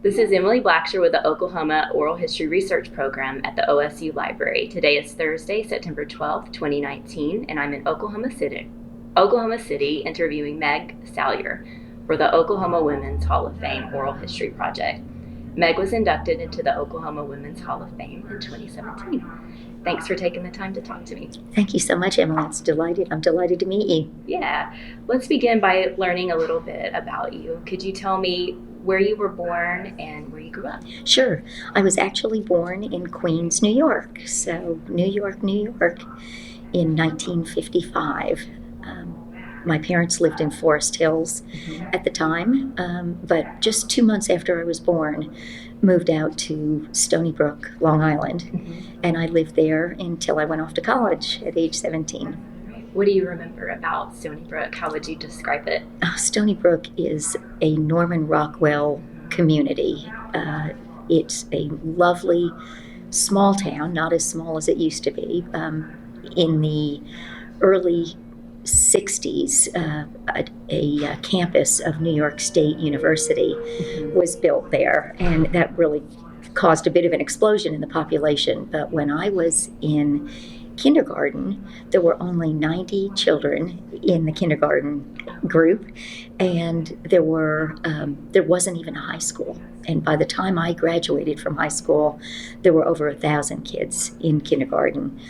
This is Emily Blackshear with the Oklahoma Oral History Research Program at the OSU Library. Today is Thursday, September 12th, 2019, and I'm in Oklahoma City interviewing Meg Salyer for the Oklahoma Women's Hall of Fame Oral History Project. Meg was inducted into the Oklahoma Women's Hall of Fame in 2017. Thanks for taking the time to talk to me. Thank you so much, Emily. I'm delighted to meet you. Yeah. Let's begin by learning a little bit about you. Could you tell me where you were born and where you grew up? Sure. I was actually born in Queens, New York. So, New York, in 1955. My parents lived in Forest Hills at the time, but just 2 months after I was born, moved out to Stony Brook, Long Island, and I lived there until I went off to college at age 17. What do you remember about Stony Brook? How would you describe it? Stony Brook is a Norman Rockwell community. It's a lovely small town, not as small as it used to be. In the early 60s, a campus of New York State University was built there, and that really caused a bit of an explosion in the population. But when I was in kindergarten, there were only 90 children in the kindergarten group, and there wasn't even a high school. And by the time I graduated from high school, there were over 1,000 kids in kindergarten,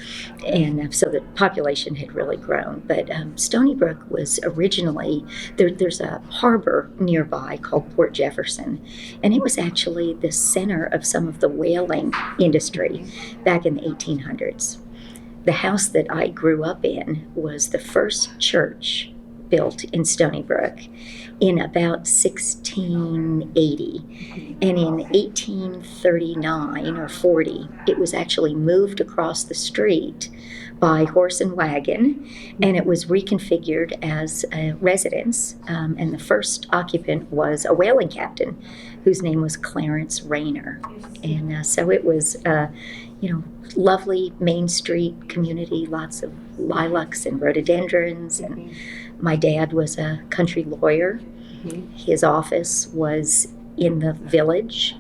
and so the population had really grown. But Stony Brook was originally there's a harbor nearby called Port Jefferson, and it was actually the center of some of the whaling industry back in the 1800s. The house that I grew up in was the first church built in Stony Brook in about 1680. And in 1839 or 40, it was actually moved across the street by horse and wagon, and it was reconfigured as a residence. And the first occupant was a whaling captain whose name was Clarence Rayner. And so it was lovely Main Street community, lots of lilacs and rhododendrons. And my dad was a country lawyer. His office was in the village,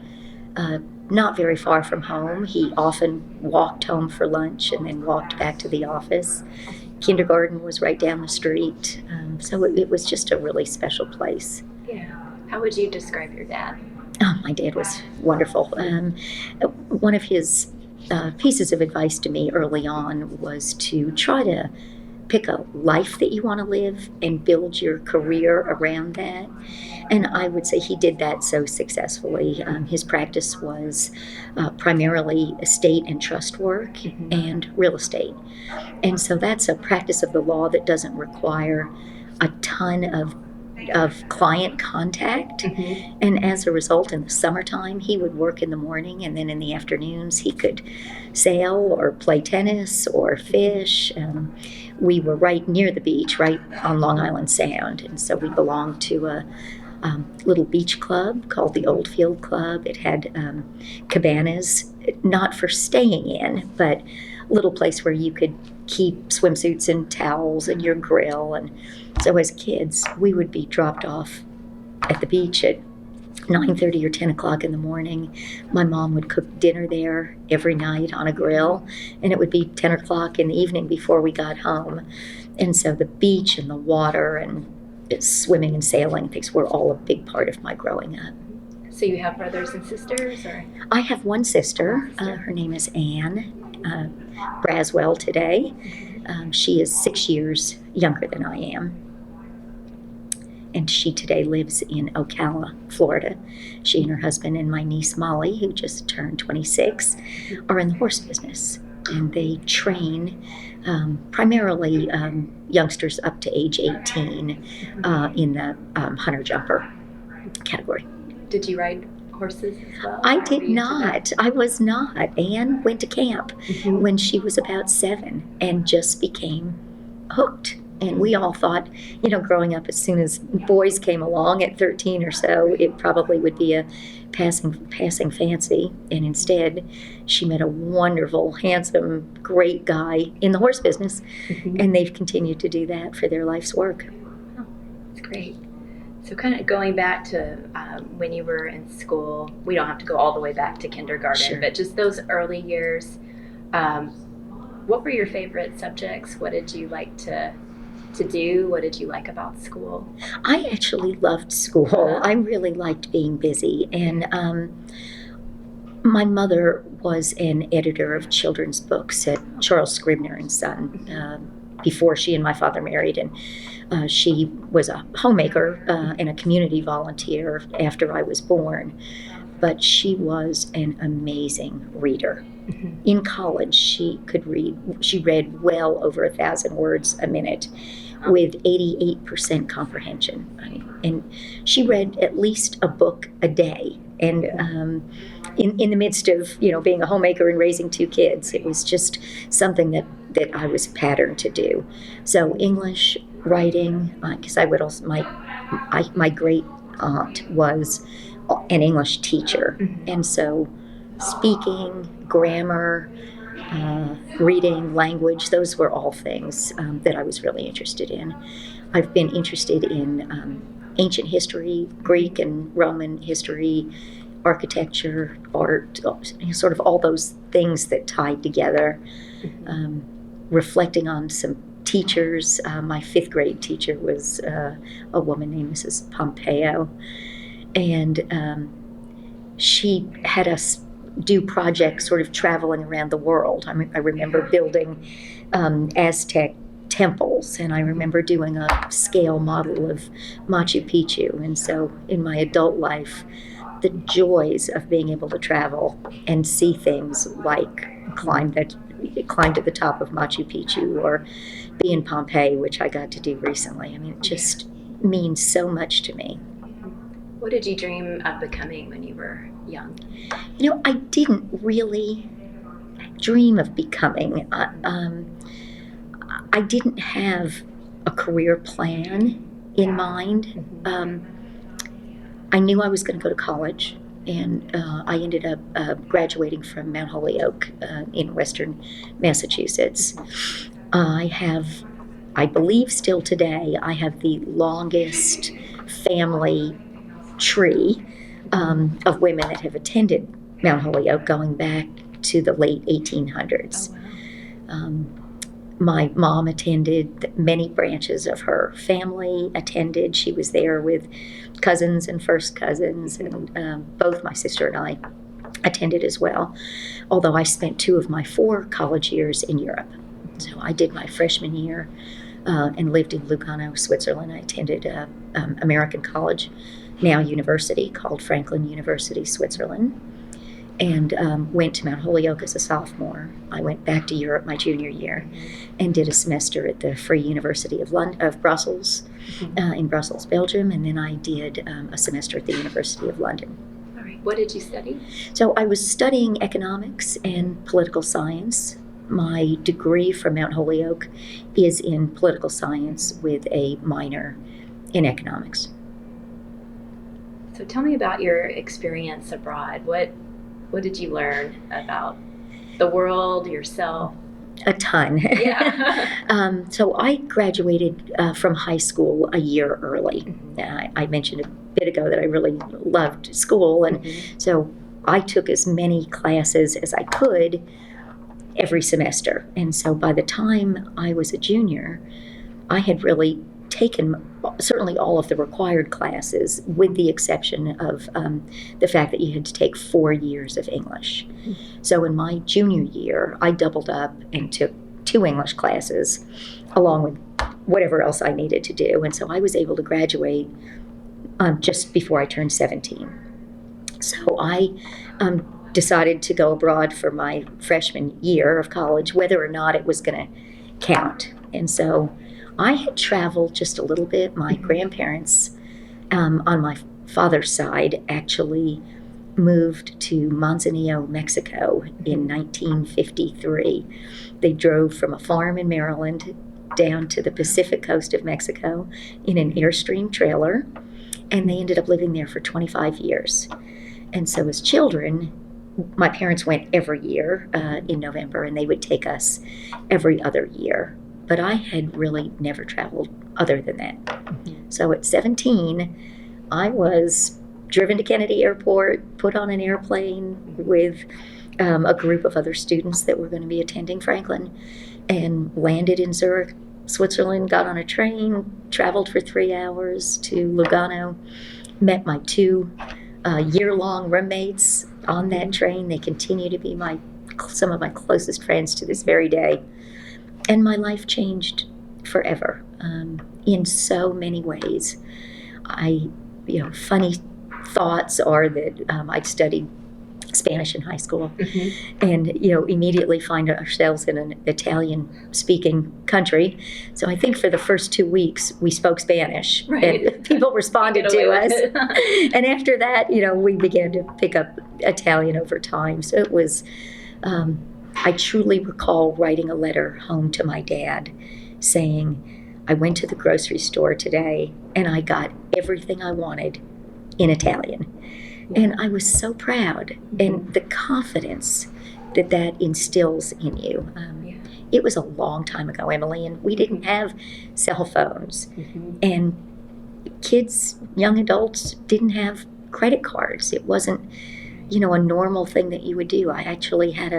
not very far from home. He often walked home for lunch and then walked back to the office. Kindergarten was right down the street. So it was just a really special place. Yeah. How would you describe your dad? Oh, my dad was wonderful. One of his pieces of advice to me early on was to try to pick a life that you want to live and build your career around that. And I would say he did that so successfully. His practice was primarily estate and trust work and real estate. And so that's a practice of the law that doesn't require a ton of client contact. And as a result, in the summertime, he would work in the morning, and then in the afternoons, he could sail or play tennis or fish. We were right near the beach, right on Long Island Sound, and so we belonged to a little beach club called the Old Field Club. It had cabanas, not for staying in, but a little place where you could keep swimsuits and towels and your grill. And so as kids, we would be dropped off at the beach at 9:30 or 10 o'clock in the morning. My mom would cook dinner there every night on a grill, and it would be 10 o'clock in the evening before we got home. And so the beach and the water and swimming and sailing things were all a big part of my growing up. So you have brothers and sisters, or? I have one sister. Her name is Anne Braswell today. She is 6 years younger than I am. And she today lives in Ocala, Florida. She and her husband and my niece Molly, who just turned 26, are in the horse business. And they train primarily youngsters up to age 18 in the hunter-jumper category. Did you ride horses as well? I did not. I was not. Anne went to camp when she was about 7 and just became hooked. And we all thought, growing up, as soon as boys came along at 13 or so, it probably would be a passing fancy. And instead, she met a wonderful, handsome, great guy in the horse business. And they've continued to do that for their life's work. Oh, that's great. So kind of going back to when you were in school, we don't have to go all the way back to kindergarten, Sure. but just those early years, what were your favorite subjects? What did you like to do? What did you like about school? I actually loved school. I really liked being busy. And my mother was an editor of children's books at Charles Scribner and Son before she and my father married. And she was a homemaker and a community volunteer after I was born. But she was an amazing reader. Mm-hmm. In college, she could read. She read well over 1,000 words a minute with 88% comprehension. And she read at least a book a day. And in the midst of, being a homemaker and raising 2 kids, it was just something that I was patterned to do. So English, writing, because I would also, my great aunt was an English teacher. Mm-hmm. And so speaking, grammar, reading, language, those were all things that I was really interested in. I've been interested in ancient history, Greek and Roman history, architecture, art, sort of all those things that tied together. Mm-hmm. Reflecting on some teachers. My 5th grade teacher was a woman named Mrs. Pompeo, and she had us do projects sort of traveling around the world. I remember building Aztec temples, and I remember doing a scale model of Machu Picchu. And so in my adult life, the joys of being able to travel and see things like climb to the top of Machu Picchu or be in Pompeii, which I got to do recently. It just means so much to me. What did you dream of becoming when you were young? I didn't really dream of becoming. I didn't have a career plan in mind. I knew I was going to go to college, and I ended up graduating from Mount Holyoke in western Massachusetts. I believe still today, I have the longest family tree of women that have attended Mount Holyoke going back to the late 1800s. My mom attended, many branches of her family attended. She was there with cousins and first cousins, and both my sister and I attended as well, although I spent 2 of my 4 college years in Europe. So I did my freshman year and lived in Lugano, Switzerland. I attended American college, now university, called Franklin University, Switzerland, and went to Mount Holyoke as a sophomore. I went back to Europe my junior year and did a semester at the Free University of Brussels, in Brussels, Belgium, and then I did a semester at the University of London. All right. What did you study? So I was studying economics and political science. My degree from Mount Holyoke is in political science with a minor in economics. So tell me about your experience abroad. What did you learn about the world, yourself? A ton. Yeah. So I graduated from high school a year early. Mm-hmm. I mentioned a bit ago that I really loved school, and so I took as many classes as I could every semester. And so by the time I was a junior, I had really taken certainly all of the required classes, with the exception of the fact that you had to take 4 years of English. So in my junior year, I doubled up and took 2 English classes along with whatever else I needed to do. And so I was able to graduate just before I turned 17. So I decided to go abroad for my freshman year of college, whether or not it was going to count. And so I had traveled just a little bit. My grandparents on my father's side actually moved to Manzanillo, Mexico in 1953. They drove from a farm in Maryland down to the Pacific coast of Mexico in an Airstream trailer, and they ended up living there for 25 years. And so as children, my parents went every year in November, and they would take us every other year. But I had really never traveled other than that. So at 17, I was driven to Kennedy Airport, put on an airplane with a group of other students that were going to be attending Franklin, and landed in Zurich, Switzerland, got on a train, traveled for 3 hours to Lugano, met my 2 year-long roommates on that train. They continue to be some of my closest friends to this very day. And my life changed forever in so many ways. Funny thoughts are that I'd studied Spanish in high school, and immediately find ourselves in an Italian-speaking country. So I think for the first 2 weeks we spoke Spanish, right. And people responded to us. And after that, we began to pick up Italian over time. So it was. I truly recall writing a letter home to my dad, saying, "I went to the grocery store today and I got everything I wanted in Italian." And I was so proud, and the confidence that instills in you. It was a long time ago, Emily, and we didn't have cell phones. And kids, young adults, didn't have credit cards. It wasn't, a normal thing that you would do. I actually had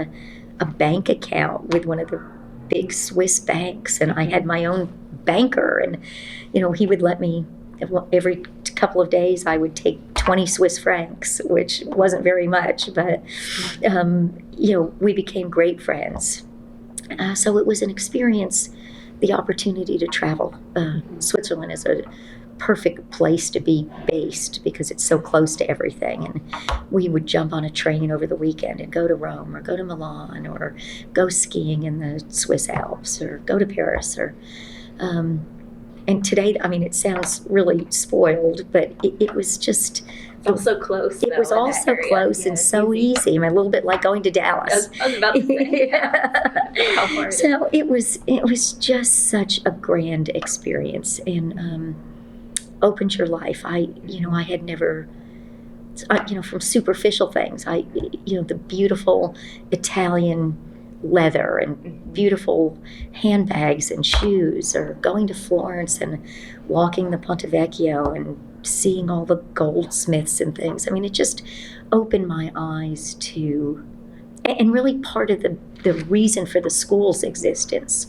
a bank account with one of the big Swiss banks, and I had my own banker, and, he would let me, every couple of days I would take 20 Swiss francs, which wasn't very much, but, we became great friends. So it was an experience, the opportunity to travel. Switzerland is a perfect place to be based because it's so close to everything. And we would jump on a train over the weekend and go to Rome or go to Milan or go skiing in the Swiss Alps or go to Paris or... And today, it sounds really spoiled, but it was just... It's all so close. It was all so close and so easy. A little bit like going to Dallas. I was about to say, How far so it was just such a grand experience, and opened your life. I had never... from superficial things, the beautiful Italian leather and beautiful handbags and shoes, or going to Florence and walking the Ponte Vecchio and seeing all the goldsmiths and things. It just opened my eyes to, and really part of the reason for the school's existence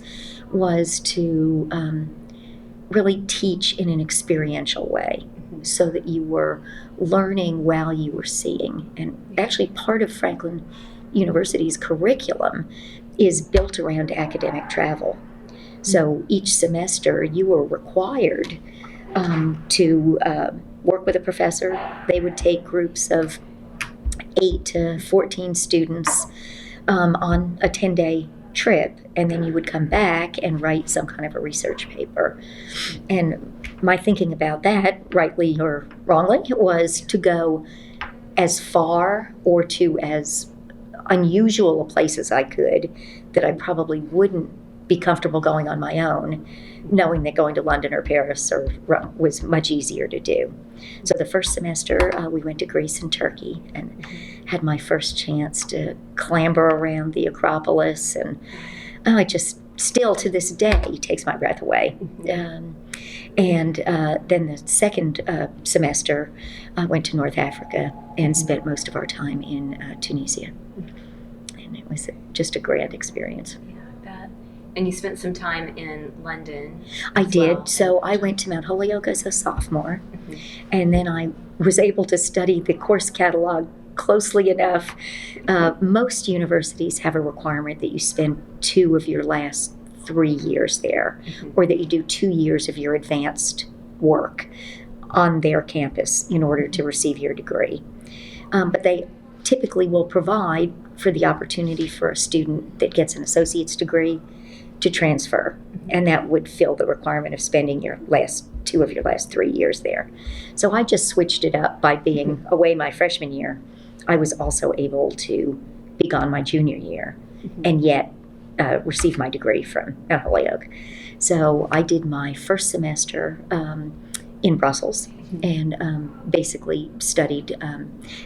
was to really teach in an experiential way, so that you were learning while you were seeing. And actually part of Franklin University's curriculum is built around academic travel. So each semester you were required to work with a professor. They would take groups of 8 to 14 students on a 10-day trip, and then you would come back and write some kind of a research paper. And my thinking about that, rightly or wrongly, was to go as far or to as unusual a place as I could, that I probably wouldn't be comfortable going on my own, knowing that going to London or Paris or Rome was much easier to do. So the first semester we went to Greece and Turkey, and had my first chance to clamber around the Acropolis, and it just still to this day takes my breath away. And then the second semester I went to North Africa and spent most of our time in Tunisia. And it was just a grand experience. Yeah, I bet. And you spent some time in London. I did. So I went to Mount Holyoke as a sophomore, and then I was able to study the course catalog closely enough. Most universities have a requirement that you spend 2 of your last 3 years there, or that you do 2 years of your advanced work on their campus in order to receive your degree. But they typically will provide for the opportunity for a student that gets an associate's degree to transfer, and that would fill the requirement of spending your last 2 of your last 3 years there. So I just switched it up by being away my freshman year. I was also able to be gone my junior year, and yet receive my degree from Mount Holyoke. So I did my first semester in Brussels, and basically studied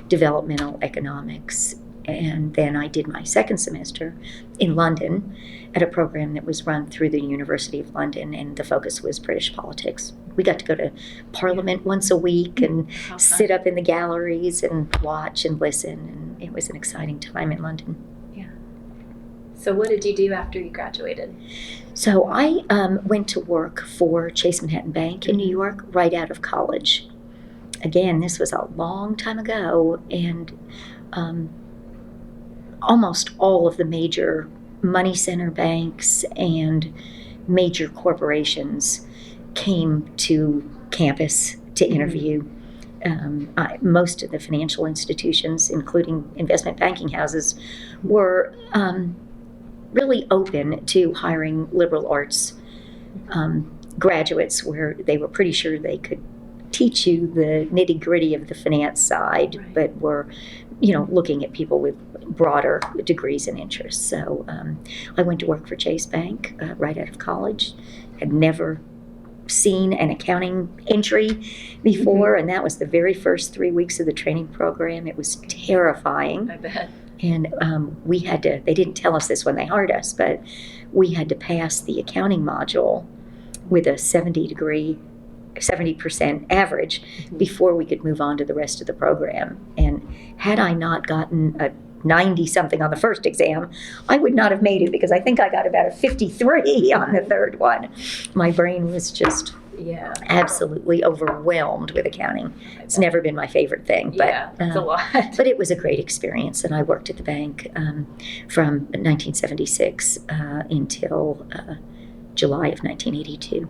developmental economics. And then I did my second semester in London at a program that was run through the University of London, and the focus was British politics. we got to go to Parliament once a week and sit up in the galleries and watch and listen. And it was an exciting time in London. Yeah. So what did you do after you graduated? So I went to work for Chase Manhattan Bank in New York right out of college. Again, this was a long time ago, and almost all of the major money center banks and major corporations came to campus to interview. Most of the financial institutions, including investment banking houses, were really open to hiring liberal arts graduates, where they were pretty sure they could teach you the nitty-gritty of the finance side, Right. but were, looking at people with broader degrees and interests. So I went to work for Chase Bank right out of college. Had never seen an accounting entry before, and that was the very first 3 weeks of the training program. It was terrifying. I bet. And we had to, they didn't tell us this when they hired us, but we had to pass the accounting module with a 70% average before we could move on to the rest of the program. And had I not gotten a 90-something on the first exam, I would not have made it, because I think I got about a 53 on the third one. My brain was just absolutely overwhelmed with accounting. It's never been my favorite thing, but it's a lot. But it was a great experience, and I worked at the bank from 1976 until July of 1982.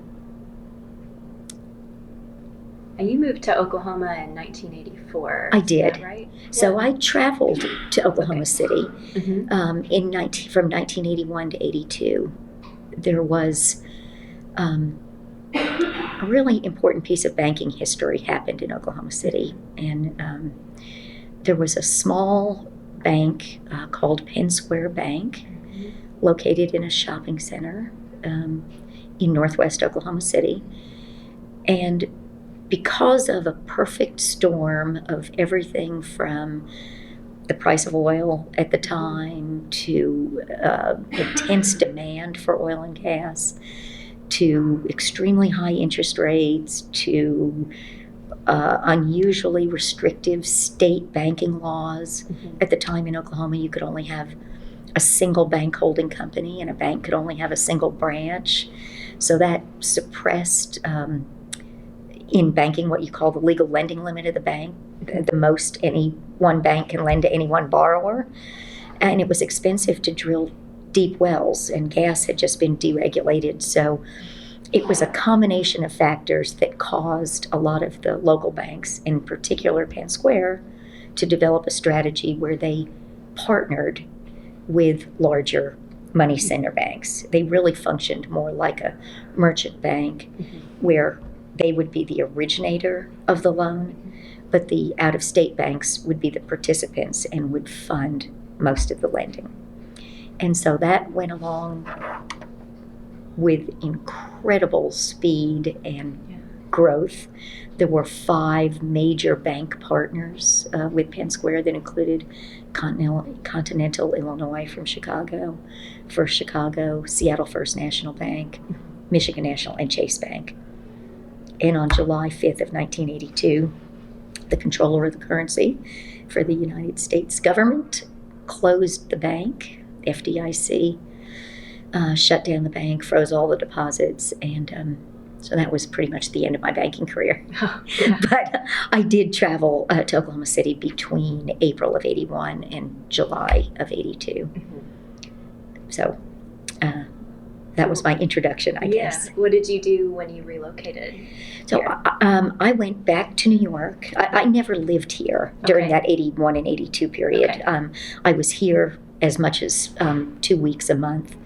And you moved to Oklahoma in 1984. I did. Is that right? So I traveled to Oklahoma City Mm-hmm. from 1981 to 82. There was a really important piece of banking history happened in Oklahoma City, and there was a small bank called Penn Square Bank, located in a shopping center in northwest Oklahoma City. And because of a perfect storm of everything from the price of oil at the time to intense demand for oil and gas, to extremely high interest rates, to unusually restrictive state banking laws. At the time in Oklahoma, you could only have a single bank holding company, and a bank could only have a single branch. So that suppressed in banking what you call the legal lending limit of the bank, the most any one bank can lend to any one borrower. And it was expensive to drill deep wells, and gas had just been deregulated. So it was a combination of factors that caused a lot of the local banks, in particular Penn Square, to develop a strategy where they partnered with larger money center banks. They really functioned more like a merchant bank, where they would be the originator of the loan, but the out-of-state banks would be the participants and would fund most of the lending. And so that went along with incredible speed and growth. There were 5 major bank partners with Penn Square that included Continental Illinois from Chicago, First Chicago, Seattle First National Bank, Michigan National, and Chase Bank. And on July 5th of 1982, the controller of the currency for the United States government closed the bank. FDIC shut down the bank, froze all the deposits, and so that was pretty much the end of my banking career. But I did travel to Oklahoma City between April of 81 and July of 82. So that was my introduction, I guess. What did you do when you relocated? So I went back to New York. I never lived here during that 81 and 82 period. I was here as much as 2 weeks a month.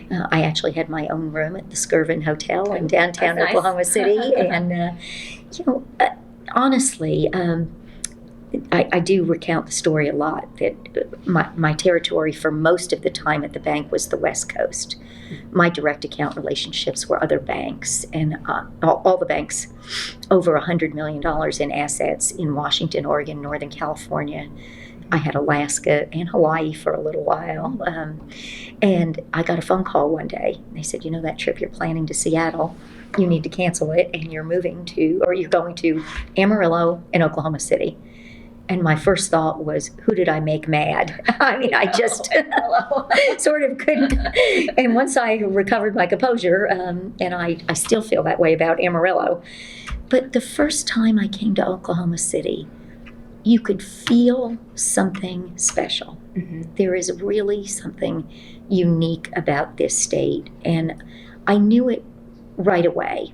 I actually had my own room at the Skirvin Hotel in downtown Oklahoma City. And, honestly, I do recount the story a lot, that my territory for most of the time at the bank was the West Coast. My direct account relationships were other banks, and all the banks over $100 million in assets in Washington, Oregon, Northern California. I had Alaska and Hawaii for a little while. And I got a phone call one day. They said, that trip you're planning to Seattle, you need to cancel it, and you're going to Amarillo and Oklahoma City. And my first thought was, who did I make mad? I mean, I just sort of couldn't. And once I recovered my composure, and I still feel that way about Amarillo. But the first time I came to Oklahoma City, you could feel something special. Mm-hmm. There is really something unique about this state. And I knew it right away.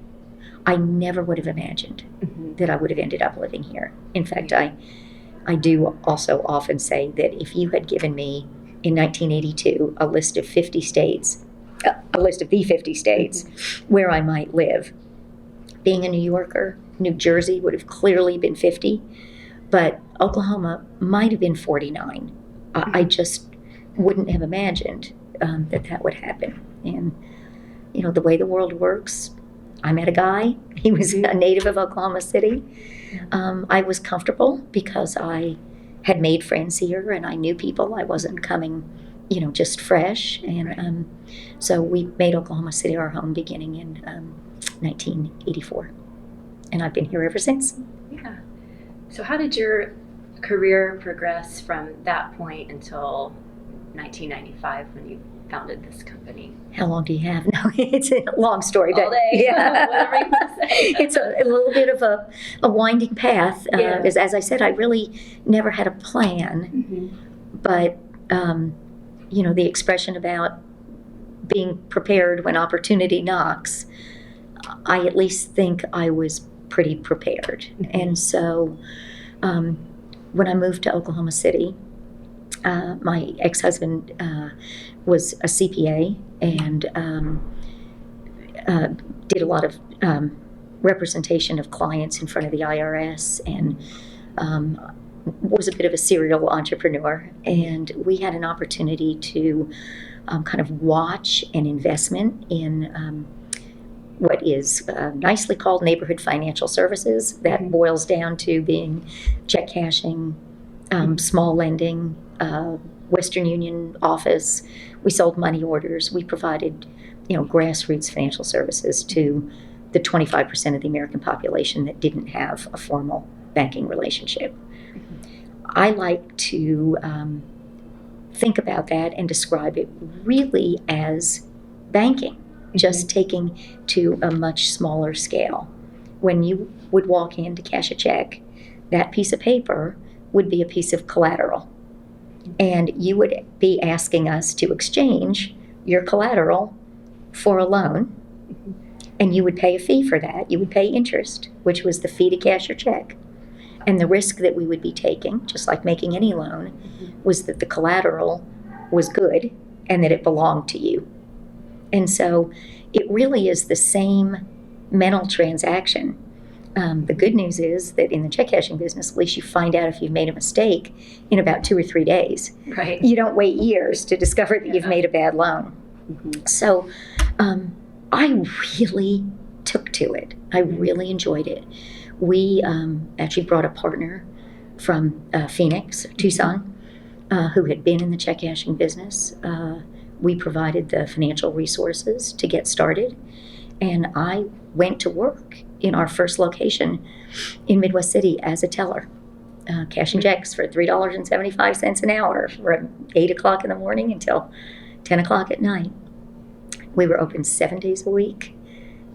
I never would have imagined that I would have ended up living here. In fact, I do also often say that if you had given me in 1982 a list of 50 states, a list of the 50 states where I might live, being a New Yorker, New Jersey would have clearly been 50, but Oklahoma might have been 49. I just wouldn't have imagined that would happen. And, the way the world works, I met a guy. He was a native of Oklahoma City. I was comfortable because I had made friends here and I knew people. I wasn't coming, just fresh. And so we made Oklahoma City our home beginning in 1984. And I've been here ever since. Yeah. So how did your career progress from that point until 1995 when you founded this company? How long do you have? No, it's a long story. All day. Yeah. Whatever you want to say. It's a little bit of a winding path. As I said, I really never had a plan. But, the expression about being prepared when opportunity knocks, I at least think I was pretty prepared. And so when I moved to Oklahoma City, my ex-husband was a CPA and did a lot of representation of clients in front of the IRS and was a bit of a serial entrepreneur. And we had an opportunity to kind of watch an investment in what is nicely called neighborhood financial services. That boils down to being check cashing, small lending, Western Union office. We sold money orders. We provided, grassroots financial services to the 25% of the American population that didn't have a formal banking relationship. I like to think about that and describe it really as banking, just taking to a much smaller scale. When you would walk in to cash a check, that piece of paper would be a piece of collateral. And you would be asking us to exchange your collateral for a loan, and you would pay a fee for that. You would pay interest, which was the fee to cash your check. And the risk that we would be taking, just like making any loan, was that the collateral was good and that it belonged to you. And so it really is the same mental transaction. The good news is that in the check cashing business, at least you find out if you've made a mistake in about 2 or 3 days. Right. You don't wait years to discover that you've made a bad loan. So I really took to it. I really enjoyed it. We actually brought a partner from Phoenix, Tucson, who had been in the check cashing business. We provided the financial resources to get started, and I went to work in our first location in Midwest City as a teller, cashing checks for $3.75 an hour from 8 o'clock in the morning until 10 o'clock at night. We were open 7 days a week,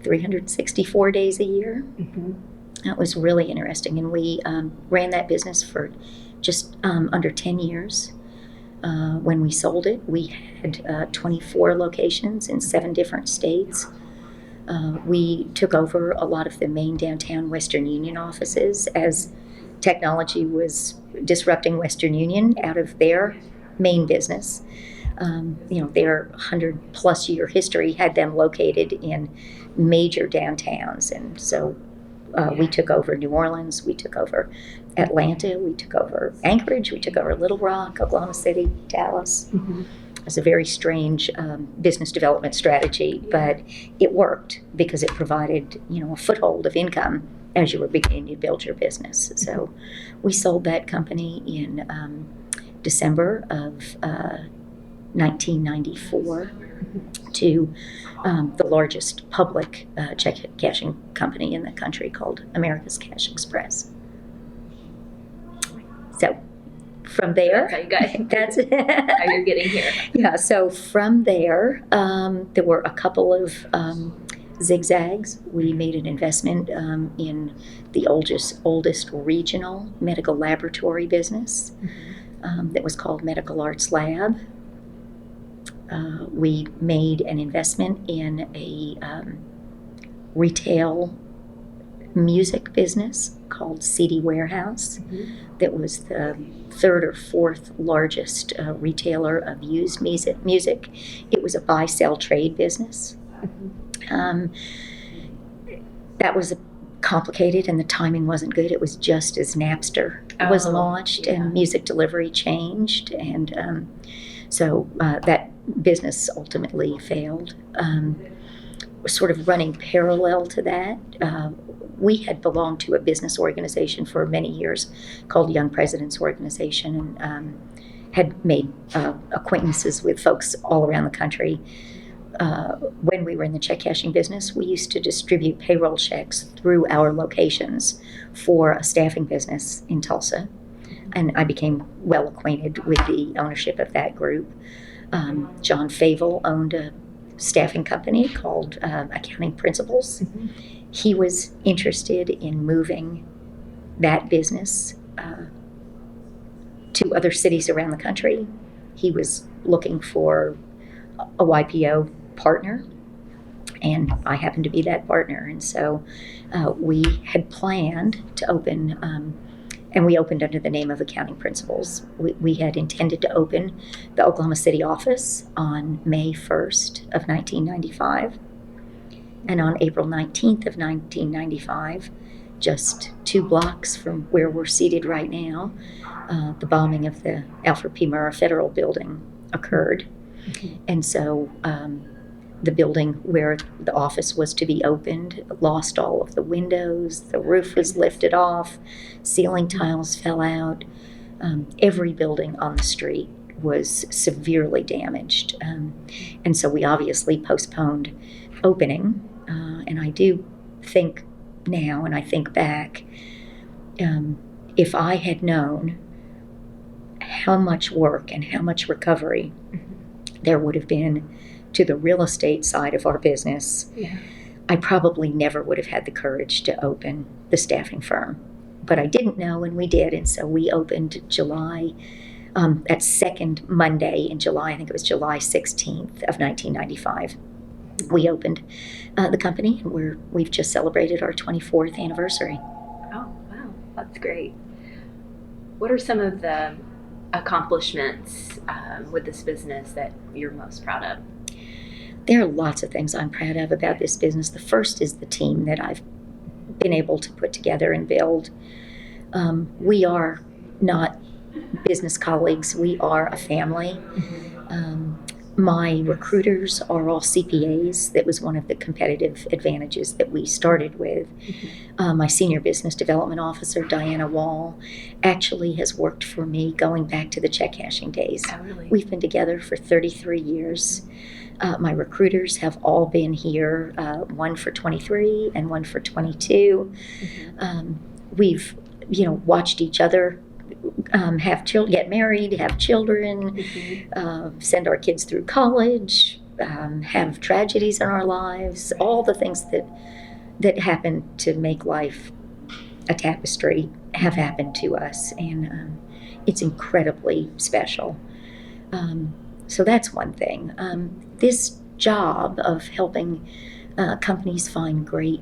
364 days a year. That was really interesting, and we ran that business for just under 10 years. When we sold it, we had 24 locations in 7 different states. We took over a lot of the main downtown Western Union offices as technology was disrupting Western Union out of their main business. Their 100-plus year history had them located in major downtowns, and so we took over New Orleans, we took over Atlanta, we took over Anchorage, we took over Little Rock, Oklahoma City, Dallas. It was a very strange business development strategy, but it worked because it provided, a foothold of income as you were beginning to build your business. So we sold that company in December of 1994 to the largest public check cashing company in the country called America's Cash Express. So from there, that's how you're getting here. Yeah, so from there, there were a couple of zigzags. We made an investment in the oldest regional medical laboratory business that was called Medical Arts Lab. We made an investment in a retail music business called CD Warehouse that was the third or fourth largest retailer of used music. It was a buy-sell trade business. That was complicated and the timing wasn't good. It was just as Napster was launched and music delivery changed, and so that business ultimately failed. Sort of running parallel to that, we had belonged to a business organization for many years called Young Presidents Organization, and had made acquaintances with folks all around the country. When we were in the check cashing business, we used to distribute payroll checks through our locations for a staffing business in Tulsa. And I became well acquainted with the ownership of that group. John Favell owned a staffing company called Accounting Principles. He was interested in moving that business to other cities around the country. He was looking for a YPO partner, and I happened to be that partner. And so we had planned to open, and we opened under the name of Accounting Principles. We had intended to open the Oklahoma City office on May 1st of 1995. And on April 19th of 1995, just 2 blocks from where we're seated right now, the bombing of the Alfred P. Murrah Federal Building occurred. And so the building where the office was to be opened lost all of the windows, the roof was lifted off, ceiling tiles fell out. Every building on the street was severely damaged. And so we obviously postponed opening. And I do think now, and I think back, if I had known how much work and how much recovery there would have been to the real estate side of our business, I probably never would have had the courage to open the staffing firm. But I didn't know, and we did, and so we opened July, that second Monday in July, I think it was July 16th of 1995. We opened the company, and we've just celebrated our 24th anniversary. Oh, wow, that's great. What are some of the accomplishments with this business that you're most proud of? There are lots of things I'm proud of about this business. The first is the team that I've been able to put together and build. We are not business colleagues. We are a family. My recruiters are all CPAs. That was one of the competitive advantages that we started with. My senior business development officer, Diana Wall, actually has worked for me going back to the check cashing days. Oh, really? We've been together for 33 years. My recruiters have all been here, one for 23 and one for 22. We've, watched each other have children, get married, have children, send our kids through college, have tragedies in our lives, all the things that happen to make life a tapestry have happened to us, and it's incredibly special. So that's one thing. This job of helping companies find great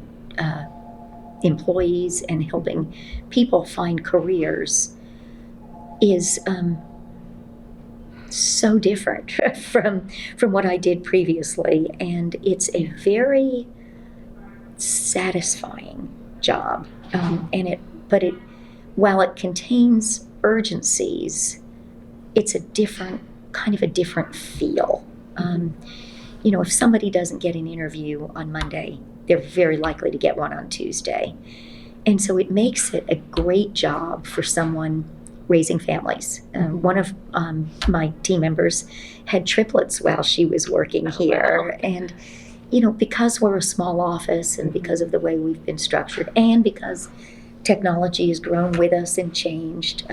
employees and helping people find careers is so different from what I did previously, and it's a very satisfying job. But while it contains urgencies, it's a different feel. If somebody doesn't get an interview on Monday, they're very likely to get one on Tuesday. And so it makes it a great job for someone raising families. One of my team members had triplets while she was working here. Wow. And, because we're a small office and because of the way we've been structured and because technology has grown with us and changed,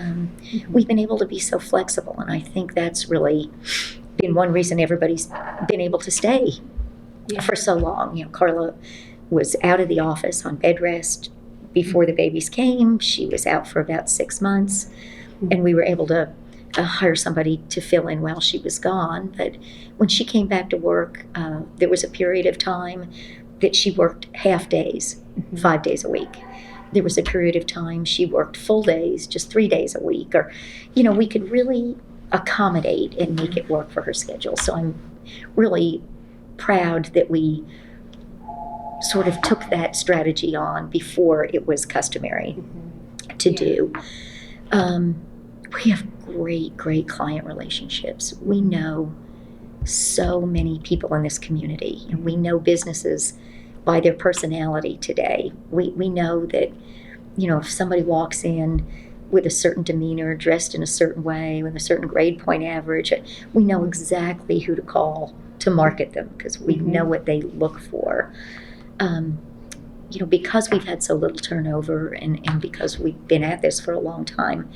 we've been able to be so flexible. And I think that's really been one reason everybody's been able to stay for so long. Carla was out of the office on bed rest before the babies came. She was out for about 6 months, and we were able to hire somebody to fill in while she was gone. But when she came back to work, there was a period of time that she worked half days, 5 days a week. There was a period of time she worked full days, just 3 days a week. Or, we could really accommodate and make it work for her schedule. So I'm really proud that we sort of took that strategy on before it was customary to do. We have great client relationships. We know so many people in this community, and we know businesses by their personality today. We know that, if somebody walks in with a certain demeanor, dressed in a certain way, with a certain grade point average, we know exactly who to call to market them because we know what they look for. Because we've had so little turnover and because we've been at this for a long time,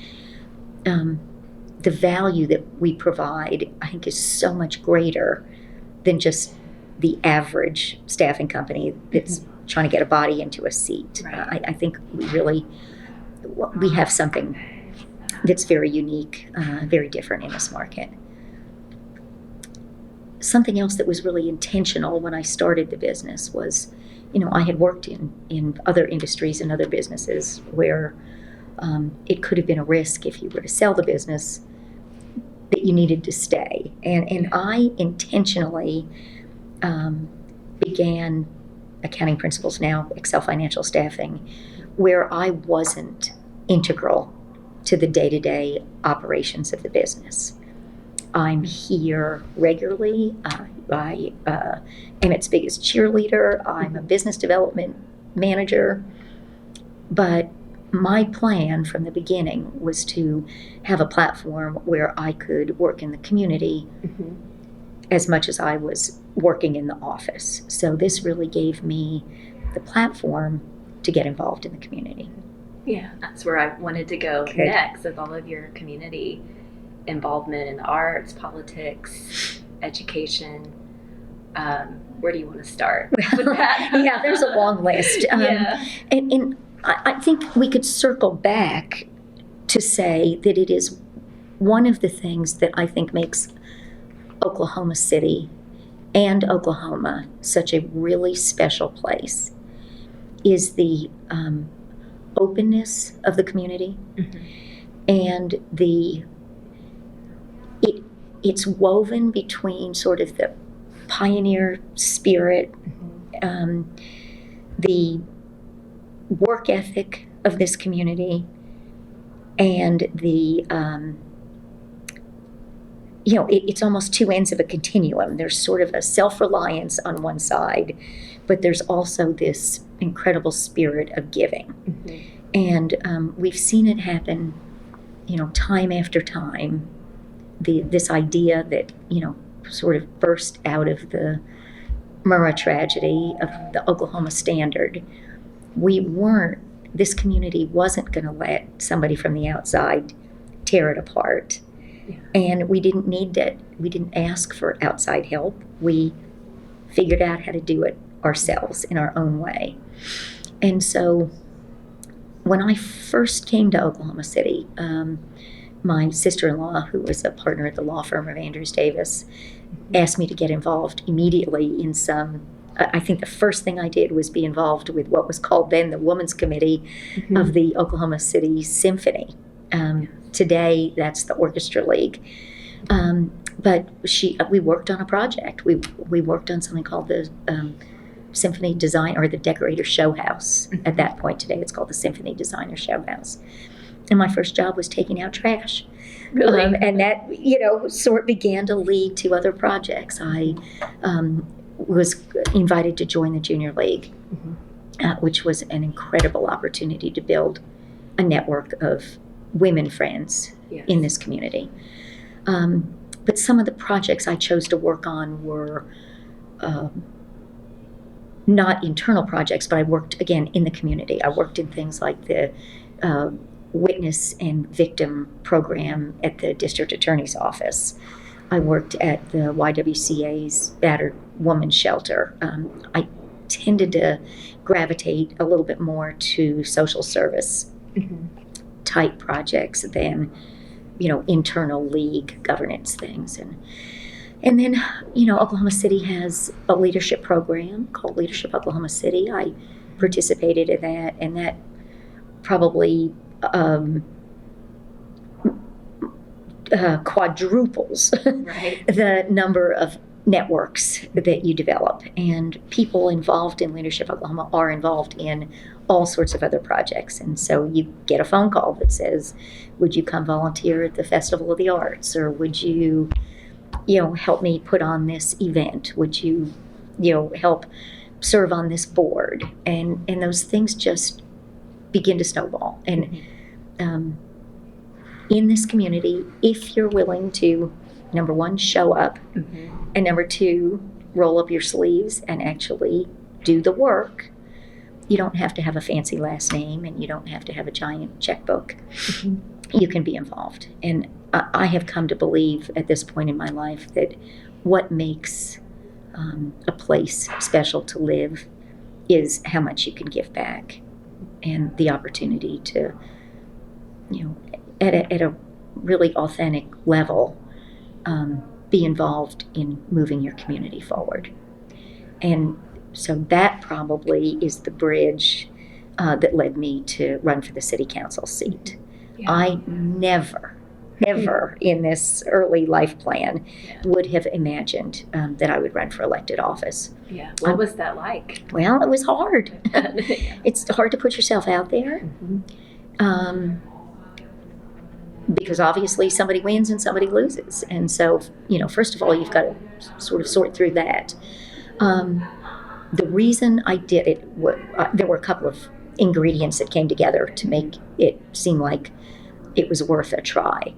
the value that we provide, I think, is so much greater than just the average staffing company that's trying to get a body into a seat. Right. I think we have something that's very unique, very different in this market. Something else that was really intentional when I started the business was, I had worked in other industries and other businesses where it could have been a risk if you were to sell the business that you needed to stay. And I intentionally began Accounting Principles, now Accel Financial Staffing, where I wasn't integral to the day-to-day operations of the business. I'm here regularly. I am its biggest cheerleader. I'm a business development manager. But my plan from the beginning was to have a platform where I could work in the community as much as I was working in the office. So this really gave me the platform to get involved in the community. Yeah, that's where I wanted to go next with all of your community involvement in the arts, politics, education. Where do you want to start with that? Yeah, there's a long list. And I think we could circle back to say that it is one of the things that I think makes Oklahoma City and Oklahoma such a really special place is the openness of the community and it's woven between sort of the pioneer spirit, the work ethic of this community, and the it's almost two ends of a continuum. There's sort of a self-reliance on one side, but there's also this incredible spirit of giving. And we've seen it happen, time after time. This idea that, sort of burst out of the Murrah tragedy of the Oklahoma Standard. This community wasn't going to let somebody from the outside tear it apart. And we didn't need that. We didn't ask for outside help. We figured out how to do it ourselves in our own way. And so when I first came to Oklahoma City, my sister-in-law, who was a partner at the law firm of Andrews Davis, asked me to get involved immediately in I think the first thing I did was be involved with what was called then the Women's Committee of the Oklahoma City Symphony. Today, that's the Orchestra League. But we worked on a project. We worked on something called the Symphony Design, or the Decorator Show House. At that point today, it's called the Symphony Designer Show House. And my first job was taking out trash. Really? And that, sort of began to lead to other projects. I was invited to join the Junior League, which was an incredible opportunity to build a network of women friends Yes. in this community. But some of the projects I chose to work on were not internal projects, but I worked, again, in the community. I worked in things like the witness and victim program at the district attorney's office. I worked at the YWCA's battered woman shelter. I tended to gravitate a little bit more to social service type projects than, internal league governance things. And then, Oklahoma City has a leadership program called Leadership Oklahoma City. I participated in that, and that probably quadruples Right. the number of networks that you develop. And people involved in Leadership Oklahoma are involved in all sorts of other projects. And so you get a phone call that says, would you come volunteer at the Festival of the Arts? Or would you, help me put on this event? Would you, help serve on this board? And those things just begin to snowball. And in this community, if you're willing to, number one, show up, and number two, roll up your sleeves and actually do the work, you don't have to have a fancy last name and you don't have to have a giant checkbook. You can be involved. And I have come to believe at this point in my life that what makes a place special to live is how much you can give back and the opportunity to, at a really authentic level, be involved in moving your community forward. And so that probably is the bridge that led me to run for the city council seat. Yeah. I never in this early life plan would have imagined that I would run for elected office. Yeah. What was that like? Well, it was hard. It's hard to put yourself out there. Because obviously somebody wins and somebody loses. And so, first of all, you've got to sort of sort through that. The reason I did it, there were a couple of ingredients that came together to make it seem like it was worth a try.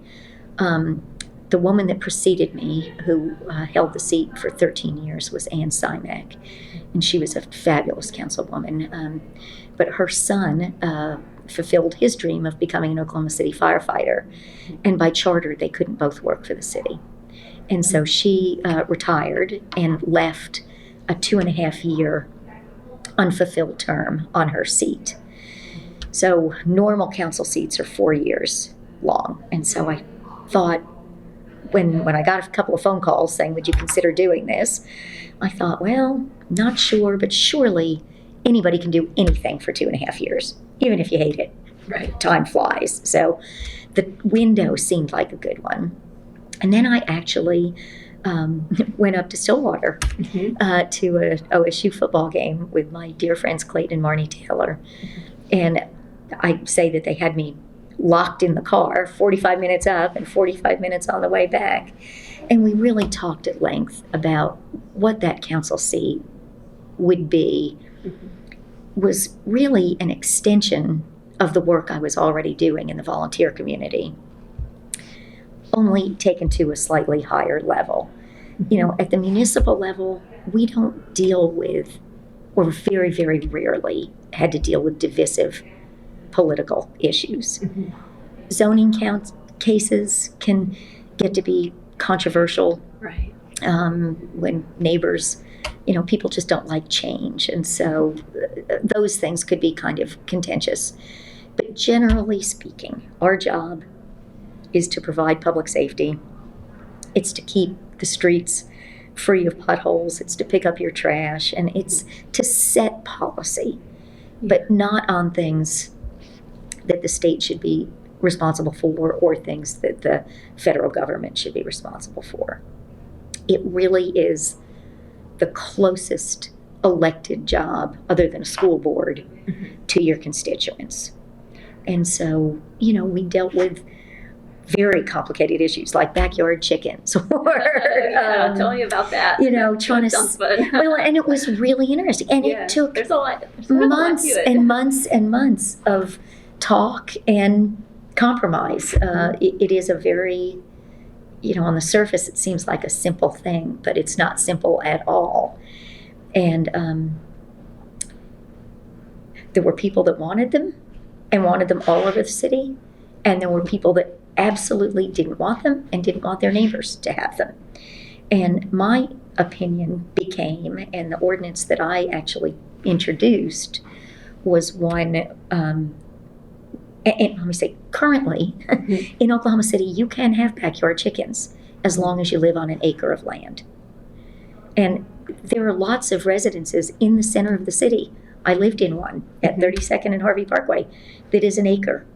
The woman that preceded me, who held the seat for 13 years, was Ann Simak, and she was a fabulous councilwoman. But her son fulfilled his dream of becoming an Oklahoma City firefighter, and by charter, they couldn't both work for the city. And so she retired and left a 2.5-year unfulfilled term on her seat. So normal council seats are 4 years long. And so I thought, when I got a couple of phone calls saying, would you consider doing this? I thought, well, not sure, but surely anybody can do anything for 2.5 years, even if you hate it. Right. Time Flies. So the window seemed like a good one. And then I actually went up to Stillwater to an OSU football game with my dear friends Clayton and Marnie Taylor. And I say that they had me locked in the car, 45 minutes up and 45 minutes on the way back. And we really talked at length about what that council seat would be. Was really an extension of the work I was already doing in the volunteer community, only taken to a slightly higher level. At the municipal level, we don't deal with, or very, very rarely had to deal with, divisive political issues. Zoning cases can get to be controversial. Right. When neighbors, people just don't like change. And so those things could be kind of contentious. But generally speaking, our job is to provide public safety. It's to keep the streets free of potholes. It's to pick up your trash. And it's to set policy, but not on things that the state should be responsible for or things that the federal government should be responsible for. It really is the closest elected job, other than a school board, to your constituents. And so, we dealt with very complicated issues like backyard chickens or tell me about that. Trying that to sounds fun. well, and it was really interesting, and it took there's a lot months to it. and months and months of talk and compromise. It is a very, on the surface, it seems like a simple thing, but it's not simple at all. And there were people that wanted them and wanted them all over the city. And there were people that absolutely didn't want them and didn't want their neighbors to have them. And my opinion became, and the ordinance that I actually introduced was one, and let me say, currently in Oklahoma City, you can have backyard chickens as long as you live on an acre of land. And there are lots of residences in the center of the city. I lived in one at 32nd and Harvey Parkway that is an acre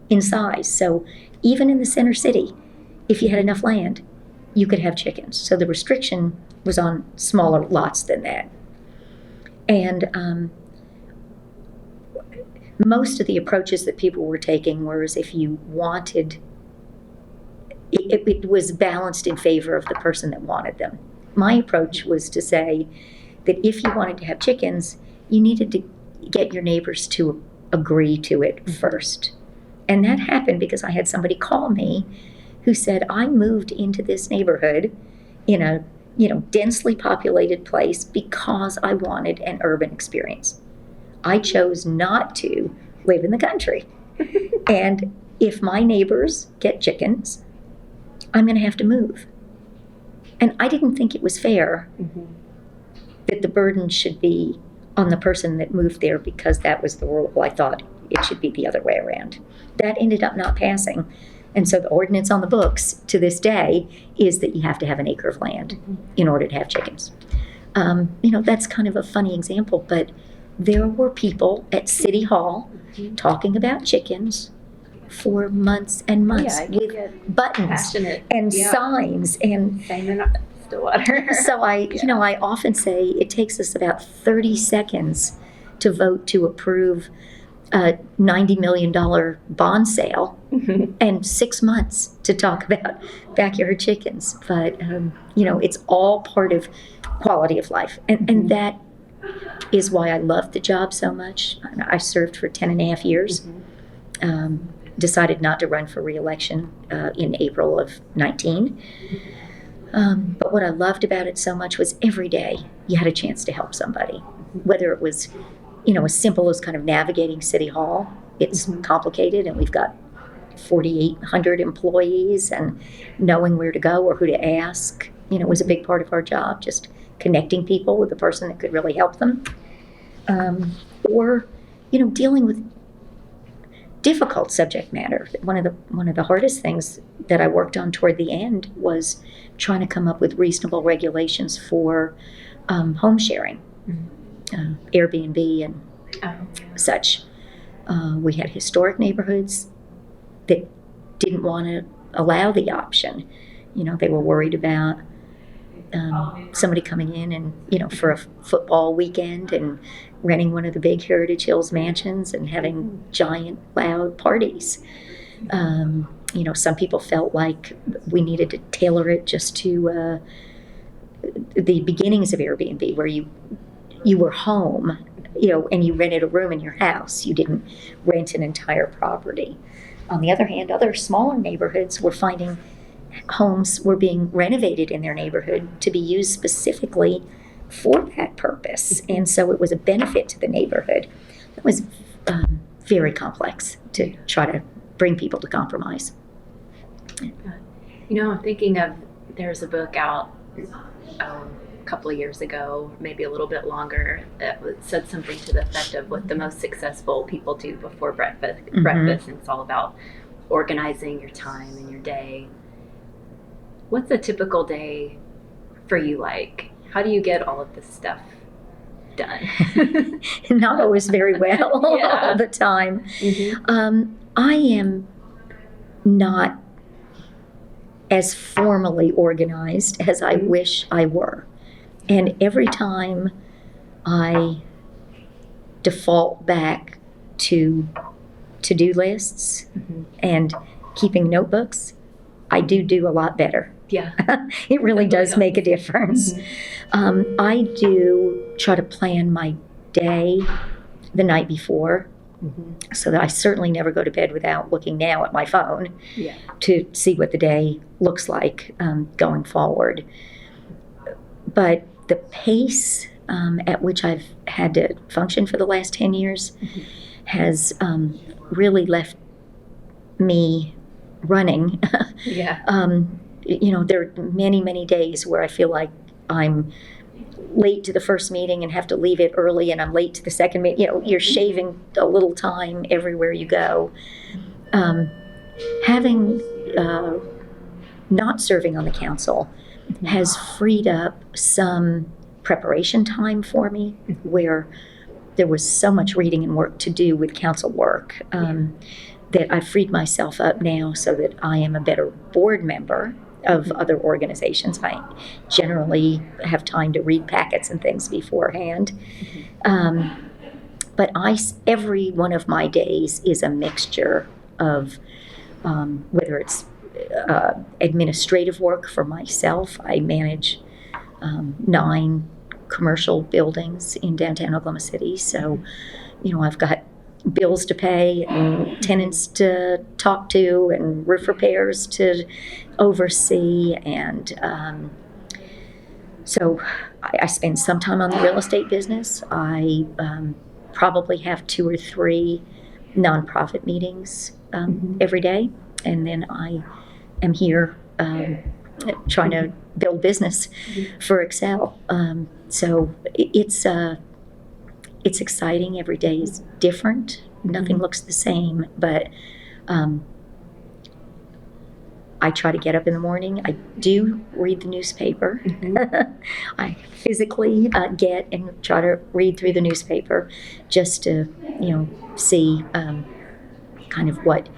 in size. So even in the center city, if you had enough land, you could have chickens. So the restriction was on smaller lots than that. And most of the approaches that people were taking were as if you wanted, it was balanced in favor of the person that wanted them. My approach was to say that if you wanted to have chickens, you needed to get your neighbors to agree to it first. And that happened because I had somebody call me who said, I moved into this neighborhood in a densely populated place because I wanted an urban experience. I chose not to live in the country. And if my neighbors get chickens, I'm going to have to move. And I didn't think it was fair that the burden should be on the person that moved there because that was the rule. I thought it should be the other way around. That ended up not passing. And so the ordinance on the books to this day is that you have to have an acre of land in order to have chickens. That's kind of a funny example, but there were people at City Hall talking about chickens for months and months with buttons and signs and Stillwater. So I often say it takes us about 30 seconds to vote to approve a $90 million bond sale and 6 months to talk about backyard chickens. But, it's all part of quality of life. And that is why I loved the job so much. I served for 10 and a half years, decided not to run for re-election in April of 19. But what I loved about it so much was every day you had a chance to help somebody, whether it was as simple as kind of navigating City Hall. It's complicated, and we've got 4,800 employees, and knowing where to go or who to ask, was a big part of our job, just connecting people with the person that could really help them. Or dealing with difficult subject matter. One of the hardest things that I worked on toward the end was trying to come up with reasonable regulations for home sharing. Airbnb and such. We had historic neighborhoods that didn't want to allow the option. They were worried about somebody coming in and, for a football weekend and renting one of the big Heritage Hills mansions and having giant, loud parties. Some people felt like we needed to tailor it just to the beginnings of Airbnb, where you were home, and you rented a room in your house. You didn't rent an entire property. On the other hand, other smaller neighborhoods were finding homes were being renovated in their neighborhood to be used specifically for that purpose. And so it was a benefit to the neighborhood. It was very complex to try to bring people to compromise. I'm thinking of, there's a book out a couple of years ago, maybe a little bit longer, that said something to the effect of what the most successful people do before breakfast. And it's all about organizing your time and your day. What's a typical day for you like? How do you get all of this stuff done? Not always very well all the time. I am not as formally organized as I wish I were. And every time I default back to to-do lists and keeping notebooks, I do a lot better. Yeah. It really does make a difference. I do try to plan my day the night before So that I certainly never go to bed without looking now at my phone to see what the day looks like going forward. But the pace at which I've had to function for the last 10 years has really left me running. There are many, many days where I feel like I'm late to the first meeting and have to leave it early, and I'm late to the second meeting. You're shaving a little time everywhere you go. Having not serving on the council has freed up some preparation time for me, where there was so much reading and work to do with council work that I've freed myself up now so that I am a better board member of other organizations. I generally have time to read packets and things beforehand. But every one of my days is a mixture of whether it's administrative work for myself. I manage 9 commercial buildings in downtown Oklahoma City. So, I've got bills to pay and tenants to talk to and roof repairs to oversee. And so I spend some time on the real estate business. I probably have 2 or 3 nonprofit meetings every day. And then I am here trying to build business for Accel. So it's exciting. Every day is different. Nothing looks the same, but I try to get up in the morning. I do read the newspaper. I physically get and try to read through the newspaper just to, see kind of what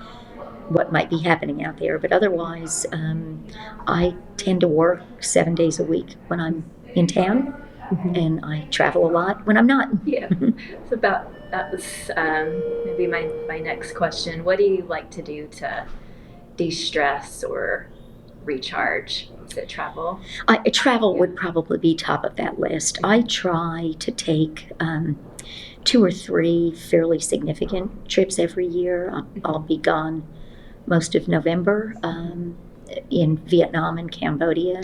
might be happening out there. But otherwise, I tend to work 7 days a week when I'm in town. And I travel a lot when I'm not. So that was maybe my next question. What do you like to do to de-stress or recharge? Is it travel? Travel would probably be top of that list. I try to take 2 or 3 fairly significant trips every year. I'll be gone most of November in Vietnam and Cambodia.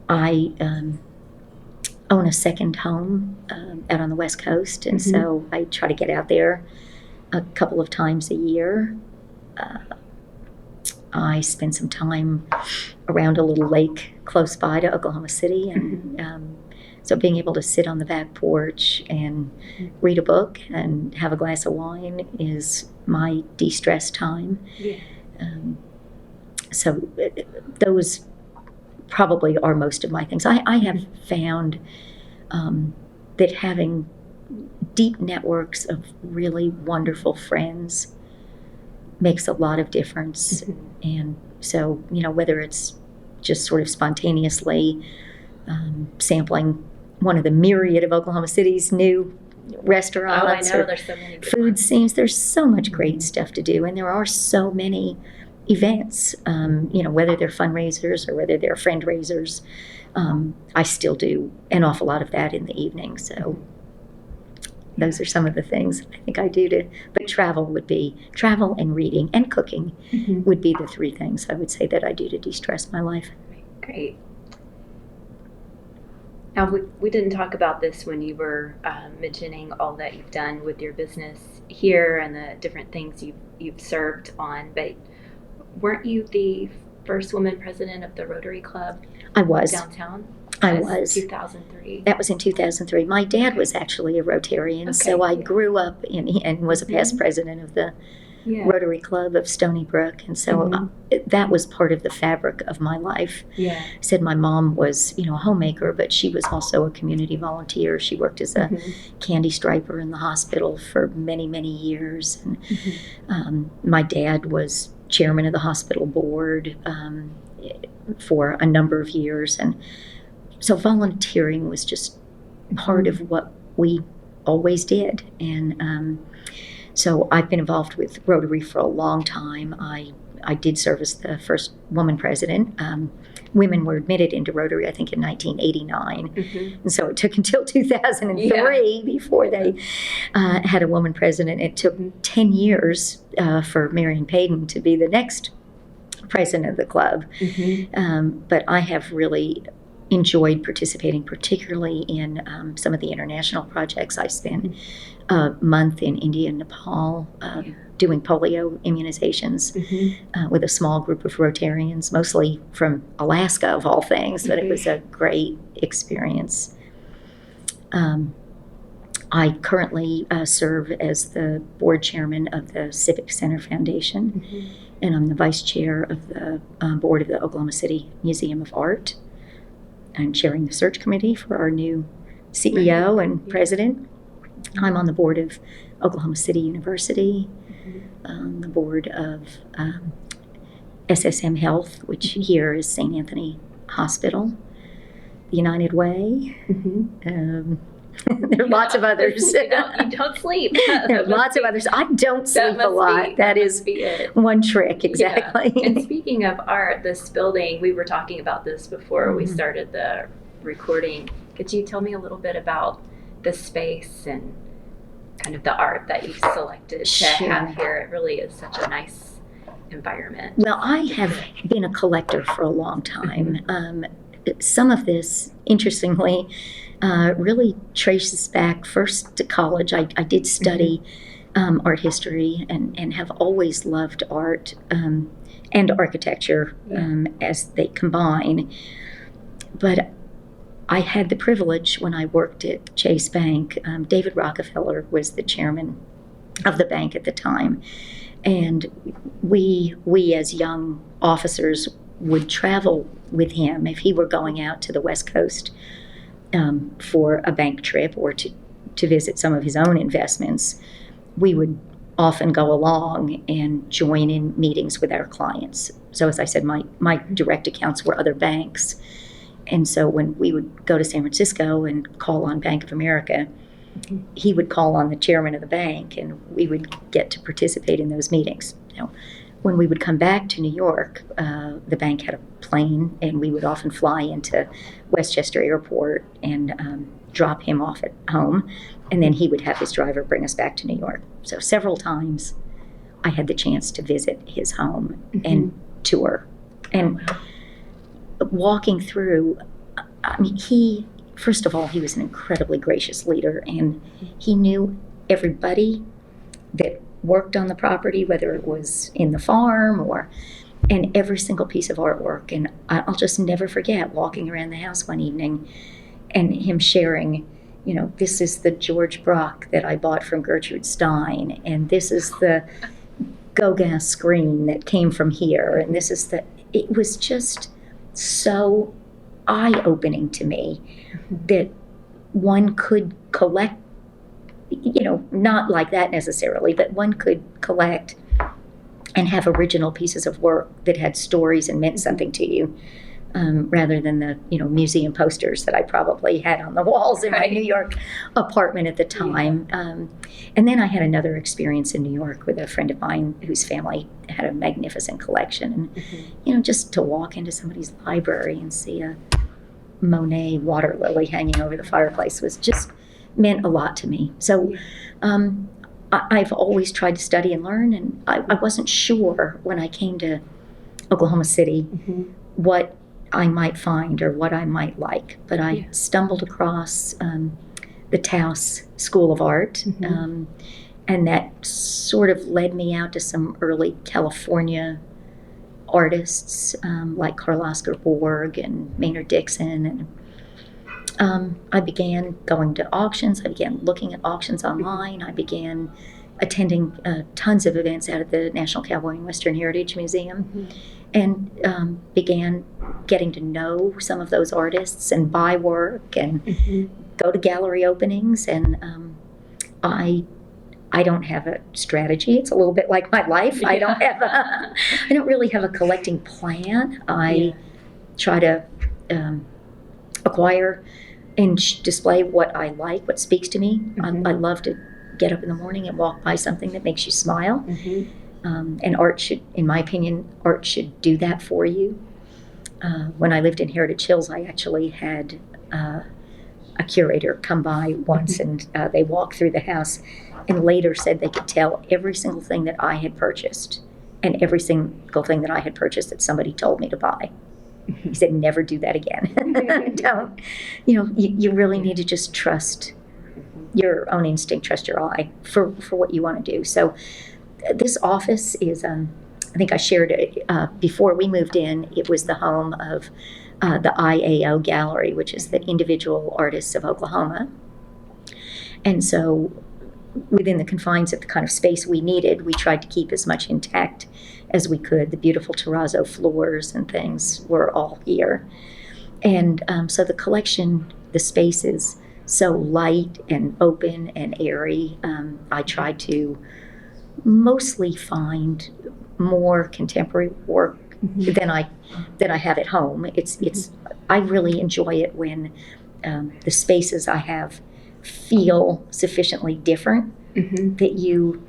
I own a second home out on the West Coast, and so I try to get out there a couple of times a year. I spend some time around a little lake close by to Oklahoma City, and so being able to sit on the back porch and read a book and have a glass of wine is my de-stress time. So those probably are most of my things. I have found that having deep networks of really wonderful friends makes a lot of difference. And so, whether it's just sort of spontaneously sampling one of the myriad of Oklahoma City's new restaurants. I know, there's so many food scenes. There's so much great stuff to do, and there are so many events, whether they're fundraisers or whether they're friend raisers. I still do an awful lot of that in the evening. So those are some of the things I think I do but travel and reading and cooking would be the 3 things I would say that I do to de-stress my life. Great. Now, we didn't talk about this when you were mentioning all that you've done with your business here and the different things you've served on, but weren't you the first woman president of the Rotary Club? I was. Downtown? I was. 2003. That was in 2003. My dad was actually a Rotarian, so I grew up and was a past president of the Rotary Club of Stony Brook, and so that was part of the fabric of my life. Said my mom was, a homemaker, but she was also a community volunteer. She worked as a candy striper in the hospital for many, many years, and my dad was chairman of the hospital board for a number of years, and so volunteering was just part of what we always did. And so I've been involved with Rotary for a long time. I I did serve as the first woman president. Women were admitted into Rotary, I think, in 1989. And so it took until 2003 before they had a woman president. It took 10 years for Marion Payton to be the next president of the club. But I have really enjoyed participating, particularly in some of the international projects. I spent a month in India and Nepal doing polio immunizations with a small group of Rotarians, mostly from Alaska of all things, but it was a great experience. I currently serve as the board chairman of the Civic Center Foundation, and I'm the vice chair of the board of the Oklahoma City Museum of Art. I'm chairing the search committee for our new CEO and president. I'm on the board of Oklahoma City University, the board of SSM Health, which here is St. Anthony Hospital, the United Way. There are lots of others. You don't sleep. There are lots of others. I don't sleep a lot. That is one trick, exactly. Yeah. And speaking of art, this building, we were talking about this before we started the recording. Could you tell me a little bit about the space and kind of the art that you've selected to have here? It really is such a nice environment. Well, I have been a collector for a long time. Some of this, interestingly, really traces back first to college. I did study art history and have always loved art and architecture as they combine. But I had the privilege when I worked at Chase Bank. David Rockefeller was the chairman of the bank at the time. And we as young officers would travel with him if he were going out to the West Coast for a bank trip or to visit some of his own investments. We would often go along and join in meetings with our clients. So as I said, my direct accounts were other banks. And so when we would go to San Francisco and call on Bank of America, he would call on the chairman of the bank, and we would get to participate in those meetings. Now, when we would come back to New York, the bank had a plane, and we would often fly into Westchester Airport and drop him off at home, and then he would have his driver bring us back to New York. So several times I had the chance to visit his home and tour. And walking through, I mean, first of all, he was an incredibly gracious leader, and he knew everybody that worked on the property, whether it was in the farm and every single piece of artwork. And I'll just never forget walking around the house one evening and him sharing, this is the George Brock that I bought from Gertrude Stein, and this is the Gauguin screen that came from here, and it was just so eye-opening to me that one could collect, not like that necessarily, but one could collect and have original pieces of work that had stories and meant something to you, rather than the museum posters that I probably had on the walls in my New York apartment at the time. And then I had another experience in New York with a friend of mine whose family had a magnificent collection, and just to walk into somebody's library and see a Monet water lily hanging over the fireplace was just meant a lot to me. So I've always tried to study and learn, and I wasn't sure when I came to Oklahoma City what I might find or what I might like. But I stumbled across the Taos School of Art, and that sort of led me out to some early California artists like Carl Oscar Borg and Maynard Dixon. And I began going to auctions. I began looking at auctions online. I began attending tons of events out at the National Cowboy and Western Heritage Museum, and began getting to know some of those artists and buy work and go to gallery openings. And I don't have a strategy. It's a little bit like my life. I don't really have a collecting plan. I try to acquire and display what I like, what speaks to me. I love to get up in the morning and walk by something that makes you smile. And art should, in my opinion, art should do that for you. When I lived in Heritage Hills, I actually had a curator come by once, and they walked through the house and later said they could tell every single thing that I had purchased and every single thing that I had purchased that somebody told me to buy. He said, never do that again. Don't, you really need to just trust your own instinct, trust your eye for what you want to do. So this office is, I think I shared it before we moved in, it was the home of the IAO Gallery, which is the Individual Artists of Oklahoma. And so within the confines of the kind of space we needed, we tried to keep as much intact as we could. The beautiful terrazzo floors and things were all here. And so the collection, the space is so light and open and airy. I tried to mostly find more contemporary work than I have at home. I really enjoy it when the spaces I have feel sufficiently different that you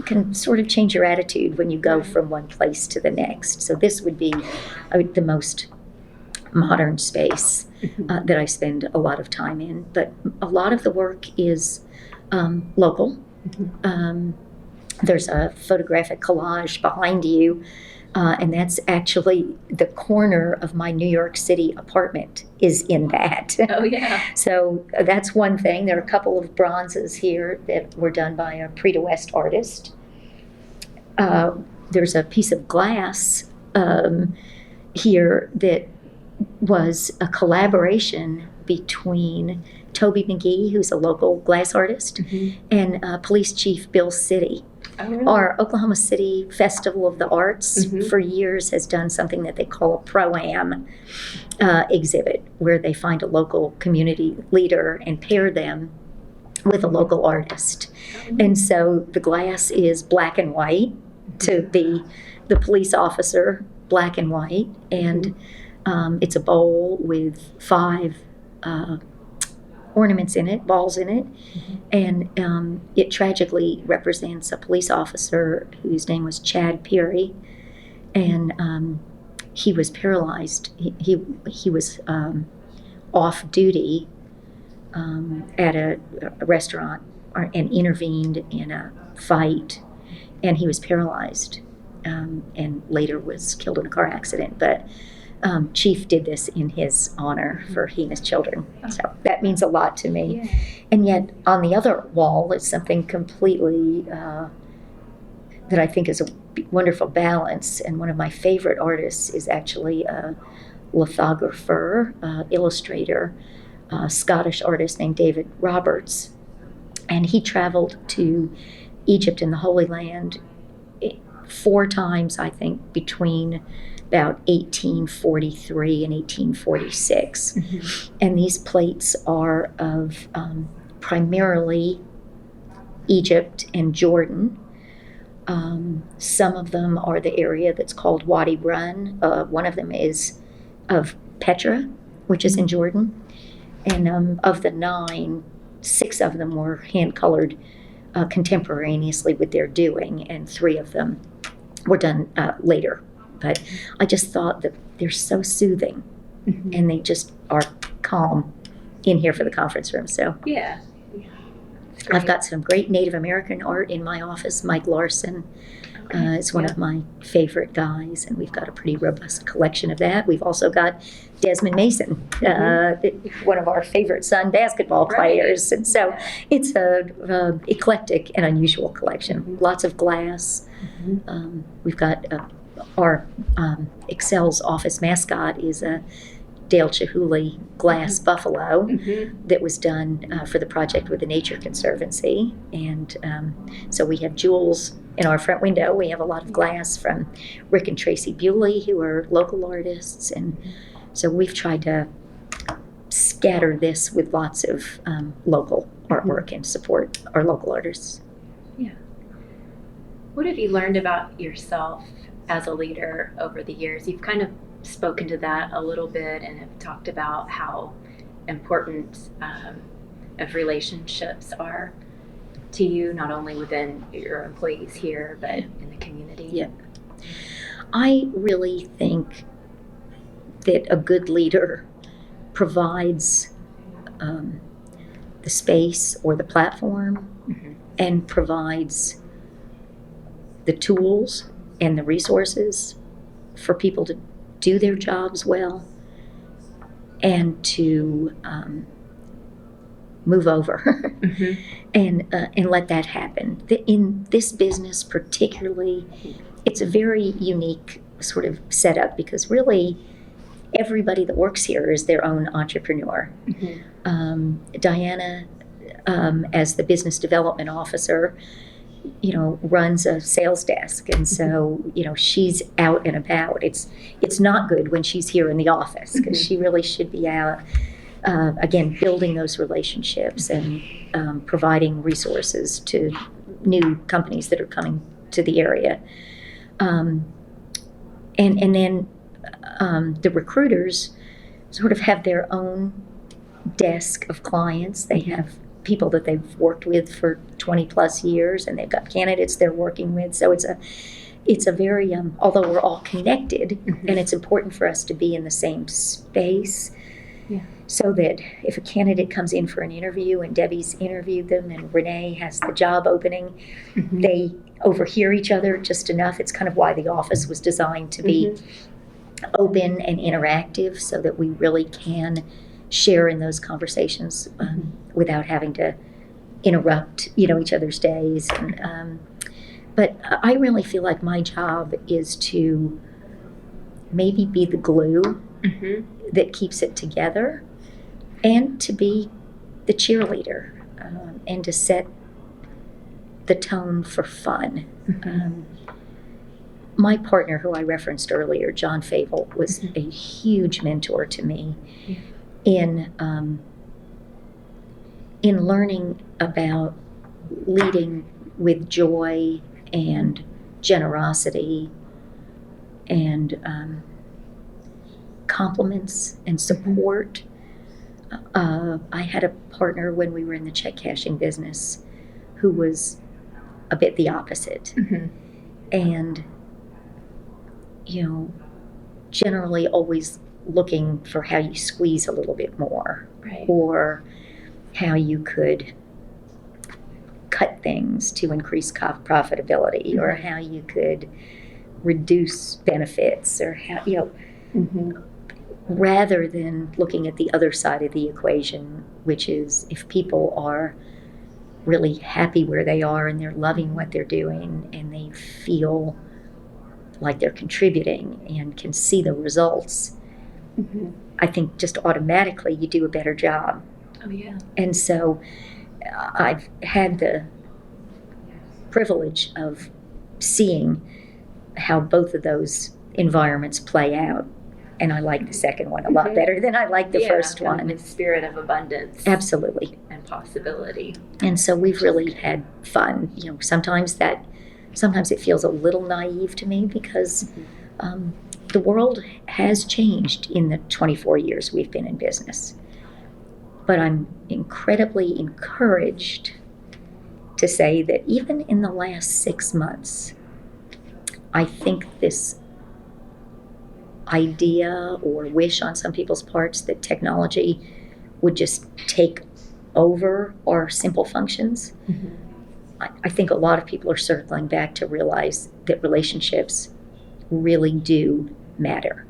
can sort of change your attitude when you go from one place to the next. So this would be the most modern space that I spend a lot of time in. But a lot of the work is local. There's a photographic collage behind you, and that's actually the corner of my New York City apartment is in that. Oh, yeah. So that's one thing. There are a couple of bronzes here that were done by a Preta West artist. There's a piece of glass here that was a collaboration between Toby McGee, who's a local glass artist, and Police Chief Bill City. Oh, really? Our Oklahoma City Festival of the Arts for years has done something that they call a Pro-Am exhibit, where they find a local community leader and pair them with a local artist. And so the glass is black and white to be the police officer, black and white, and it's a bowl with 5 ornaments in it, balls in it, and it tragically represents a police officer whose name was Chad Peary, and he was paralyzed. He was off duty at a restaurant and intervened in a fight, and he was paralyzed, and later was killed in a car accident. But Chief did this in his honor for he and his children. So that means a lot to me. Yeah. And yet on the other wall is something completely that I think is a wonderful balance. And one of my favorite artists is actually a lithographer, illustrator, Scottish artist named David Roberts. And he traveled to Egypt and the Holy Land 4 times, I think, between about 1843 and 1846. And these plates are of primarily Egypt and Jordan. Some of them are the area that's called Wadi Run. One of them is of Petra, which is in Jordan. And of the 9, 6 of them were hand-colored contemporaneously with their doing, and 3 of them were done later. But I just thought that they're so soothing, and they just are calm in here for the conference room. So Yeah. I've got some great Native American art in my office. Mike Larson is one of my favorite guys, and we've got a pretty robust collection of that. We've also got Desmond Mason, one of our favorite son basketball players. And so it's a eclectic and unusual collection. Lots of glass. We've got our Accel's office mascot is a Dale Chihuly glass buffalo that was done for the project with the Nature Conservancy. And so we have jewels in our front window. We have a lot of glass from Rick and Tracy Bewley, who are local artists. And so we've tried to scatter this with lots of local artwork and support our local artists. Yeah. What have you learned about yourself as a leader over the years? You've kind of spoken to that a little bit and have talked about how important of relationships are to you, not only within your employees here, but in the community? Yeah. I really think that a good leader provides the space or the platform and provides the tools and the resources for people to do their jobs well and to move over and let that happen. In this business particularly, it's a very unique sort of setup because really everybody that works here is their own entrepreneur. Diana, as the business development officer, runs a sales desk, and so she's out and about. It's not good when she's here in the office because she really should be out again building those relationships and providing resources to new companies that are coming to the area. And then the recruiters sort of have their own desk of clients. They have people that they've worked with for 20 plus years, and they've got candidates they're working with. So it's a very, although we're all connected, and it's important for us to be in the same space, so that if a candidate comes in for an interview and Debbie's interviewed them and Renee has the job opening, they overhear each other just enough. It's kind of why the office was designed to be open and interactive, so that we really can share in those conversations without having to interrupt, each other's days. But I really feel like my job is to maybe be the glue that keeps it together, and to be the cheerleader, and to set the tone for fun. My partner, who I referenced earlier, John Fable, was a huge mentor to me in learning about leading with joy and generosity and compliments and support. I had a partner when we were in the check cashing business who was a bit the opposite. And generally always looking for how you squeeze a little bit more, or how you could cut things to increase profitability, or how you could reduce benefits, or how, rather than looking at the other side of the equation, which is if people are really happy where they are and they're loving what they're doing and they feel like they're contributing and can see the results, I think just automatically you do a better job. Oh, yeah. And so I've had the privilege of seeing how both of those environments play out. And I like the second one a lot better than I like the first one. The spirit of abundance. Absolutely. And possibility. And so we've really had fun. Sometimes it feels a little naive to me because the world has changed in the 24 years we've been in business. But I'm incredibly encouraged to say that even in the last 6 months, I think this idea or wish on some people's parts that technology would just take over our simple functions, I think a lot of people are circling back to realize that relationships really do matter.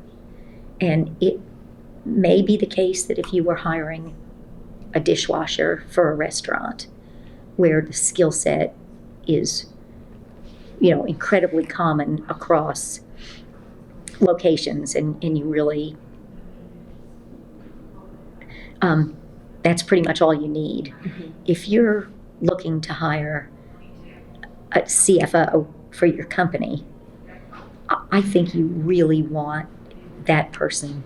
And it may be the case that if you were hiring a dishwasher for a restaurant where the skill set is, incredibly common across locations, and you really, that's pretty much all you need. If you're looking to hire a CFO for your company, I think you really want that person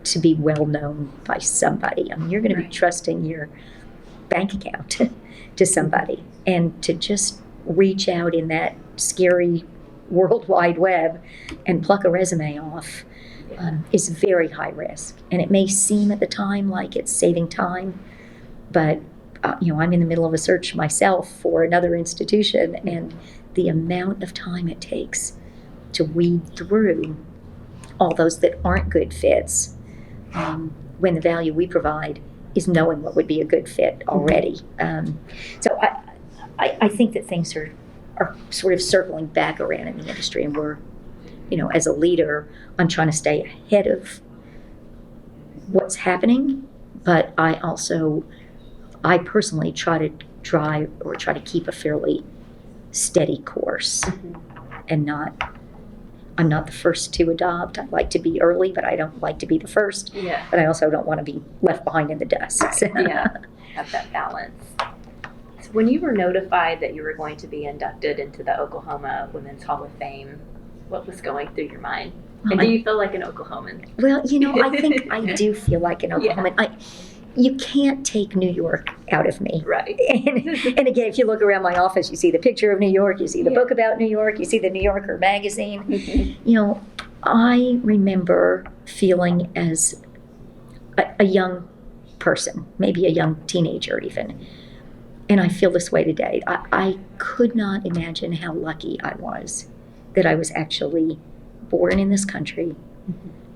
to be well known by somebody. I mean, you're going to be trusting your bank account to somebody, and to just reach out in that scary World Wide Web and pluck a resume off is very high risk. And it may seem at the time like it's saving time, but I'm in the middle of a search myself for another institution, and the amount of time it takes to weed through all those that aren't good fits, when the value we provide is knowing what would be a good fit already. So I think that things are sort of circling back around in the industry, and we're, as a leader, I'm trying to stay ahead of what's happening, but I personally try to keep a fairly steady course, and I'm not the first to adopt. I like to be early, but I don't like to be the first. Yeah. But I also don't want to be left behind in the dust. Yeah, have that balance. So when you were notified that you were going to be inducted into the Oklahoma Women's Hall of Fame, what was going through your mind? And do you feel like an Oklahoman? Well, I think I do feel like an Oklahoman. Yeah. You can't take New York out of me. Right. And again, if you look around my office, you see the picture of New York, you see the book about New York, you see the New Yorker magazine. I remember feeling as a young person, maybe a young teenager even, and I feel this way today. I could not imagine how lucky I was that I was actually born in this country,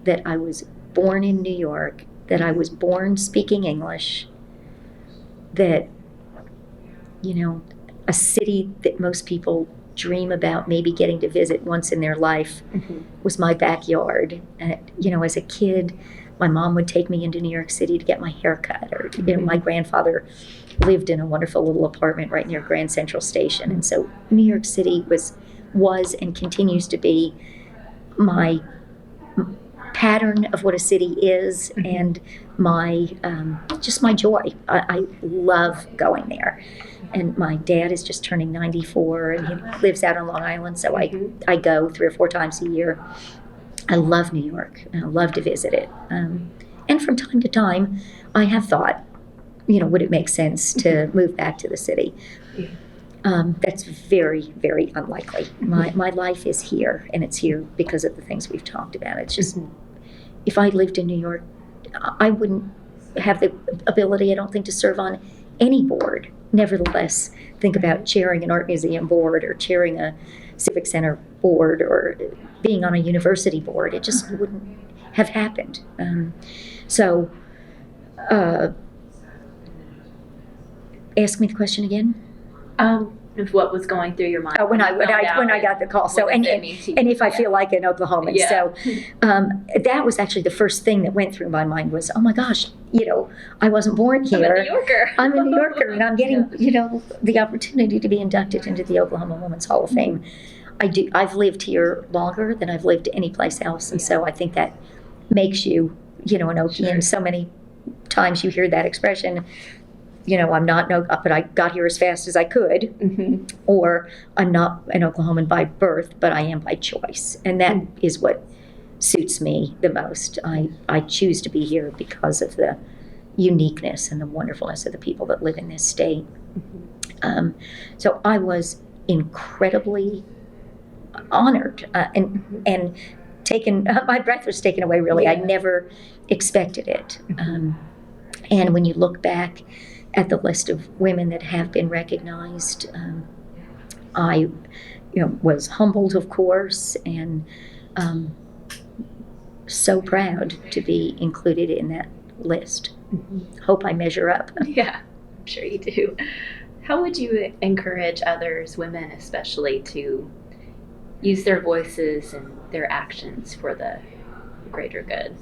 that I was born in New York, that I was born speaking English, that, a city that most people dream about maybe getting to visit once in their life was my backyard. As a kid, my mom would take me into New York City to get my hair cut, or, my grandfather lived in a wonderful little apartment right near Grand Central Station. And so New York City was and continues to be my pattern of what a city is, and my just my joy. I love going there. And my dad is just turning 94, and he lives out on Long Island, so I go 3 or 4 times a year. I love New York, and I love to visit it. And from time to time, I have thought, would it make sense to move back to the city? That's very, very unlikely. My life is here, and it's here because of the things we've talked about. It's just, if I lived in New York, I wouldn't have the ability, I don't think, to serve on any board. Nevertheless, think about chairing an art museum board, or chairing a civic center board, or being on a university board. It just wouldn't have happened. Ask me the question again. What was going through your mind? When I got the call. So and if I feel like an Oklahoman. Yeah. So that was actually the first thing that went through my mind was, oh my gosh, I wasn't born here. I'm a New Yorker. I'm a New Yorker, and I'm getting the opportunity to be inducted into the Oklahoma Women's Hall of Fame. I've lived here longer than I've lived any place else, and so I think that makes you an Okie. And so many times you hear that expression. I'm not but I got here as fast as I could, or I'm not an Oklahoman by birth, but I am by choice. And that is what suits me the most. I choose to be here because of the uniqueness and the wonderfulness of the people that live in this state. So I was incredibly honored, and taken, my breath was taken away, really. I never expected it. And when you look back at the list of women that have been recognized, I was humbled, of course, and so proud to be included in that list. Hope I measure up. Yeah, I'm sure you do. How would you encourage others, women especially, to use their voices and their actions for the greater good?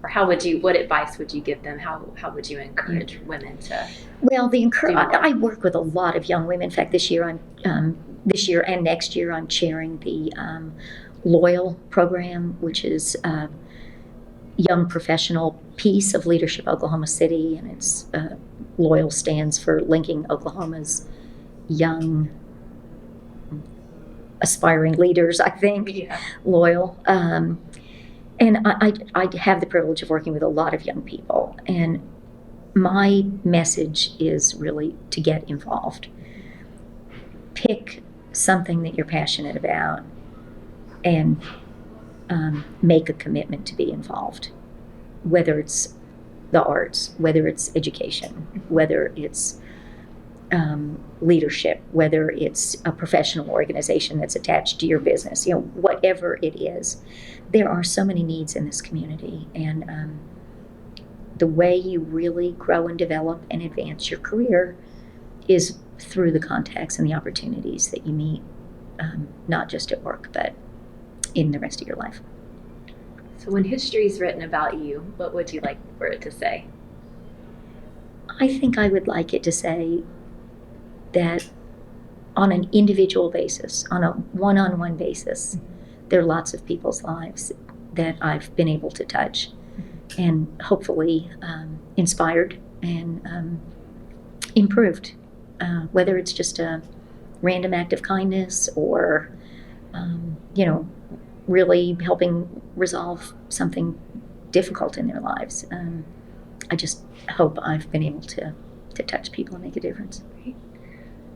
Or what advice would you give them? How would you encourage women to? Well, I work with a lot of young women. In fact, this year and next year I'm chairing the Loyal program, which is a young professional piece of Leadership Oklahoma City, and it's Loyal stands for Linking Oklahoma's Young Aspiring Leaders, I think. Yeah. Loyal. And I have the privilege of working with a lot of young people, and my message is really to get involved. Pick something that you're passionate about, and make a commitment to be involved, whether it's the arts, whether it's education, whether it's leadership, whether it's a professional organization that's attached to your business, whatever it is. There are so many needs in this community, and the way you really grow and develop and advance your career is through the contacts and the opportunities that you meet, not just at work, but in the rest of your life. So when history is written about you, what would you like for it to say? I think I would like it to say that on an individual basis, on a one-on-one basis, there are lots of people's lives that I've been able to touch and hopefully inspired and improved, whether it's just a random act of kindness or, really helping resolve something difficult in their lives. I just hope I've been able to touch people and make a difference.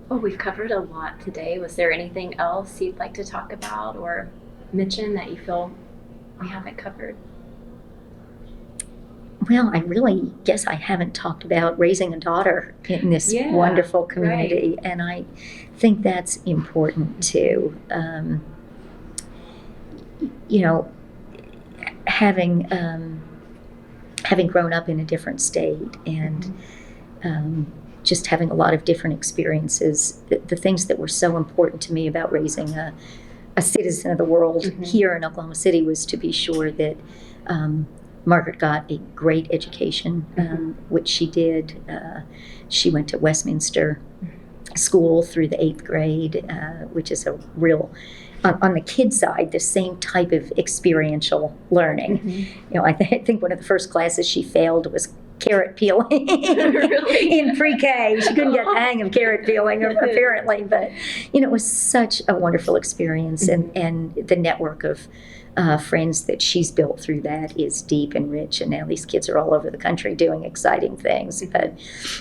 Well, we've covered a lot today. Was there anything else you'd like to talk about or mention that you feel we haven't covered? Well, I really guess I haven't talked about raising a daughter in this wonderful community, right. And I think that's important too. Having grown up in a different state and just having a lot of different experiences, the things that were so important to me about raising a citizen of the world here in Oklahoma City was to be sure that Margaret got a great education, which she did. She went to Westminster School through the 8th grade, which is a real, on the kid side, the same type of experiential learning. I think one of the first classes she failed was carrot peeling Really? in pre-K. She couldn't get the hang of carrot peeling, apparently, but it was such a wonderful experience, and the network of friends that she's built through that is deep and rich, and now these kids are all over the country doing exciting things, but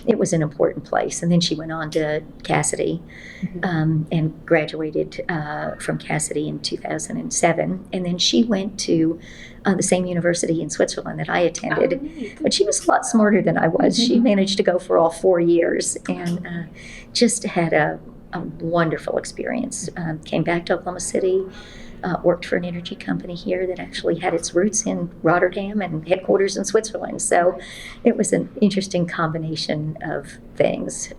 it was an important place. And then she went on to Cassidy and graduated from Cassidy in 2007, and then she went to the same university in Switzerland that I attended, but she was a lot smarter than I was. She managed to go for all 4 years and just had a wonderful experience. Came back to Oklahoma City, worked for an energy company here that actually had its roots in Rotterdam and headquarters in Switzerland. So it was an interesting combination of things.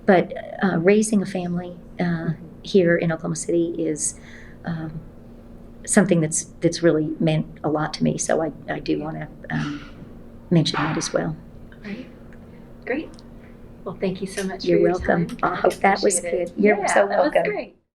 But raising a family here in Oklahoma City is something that's really meant a lot to me. So I do want to mention that as well. Right. Great. Well, thank you so much. You're for your welcome. time. I hope that was appreciate it. good. You're so that was welcome. great.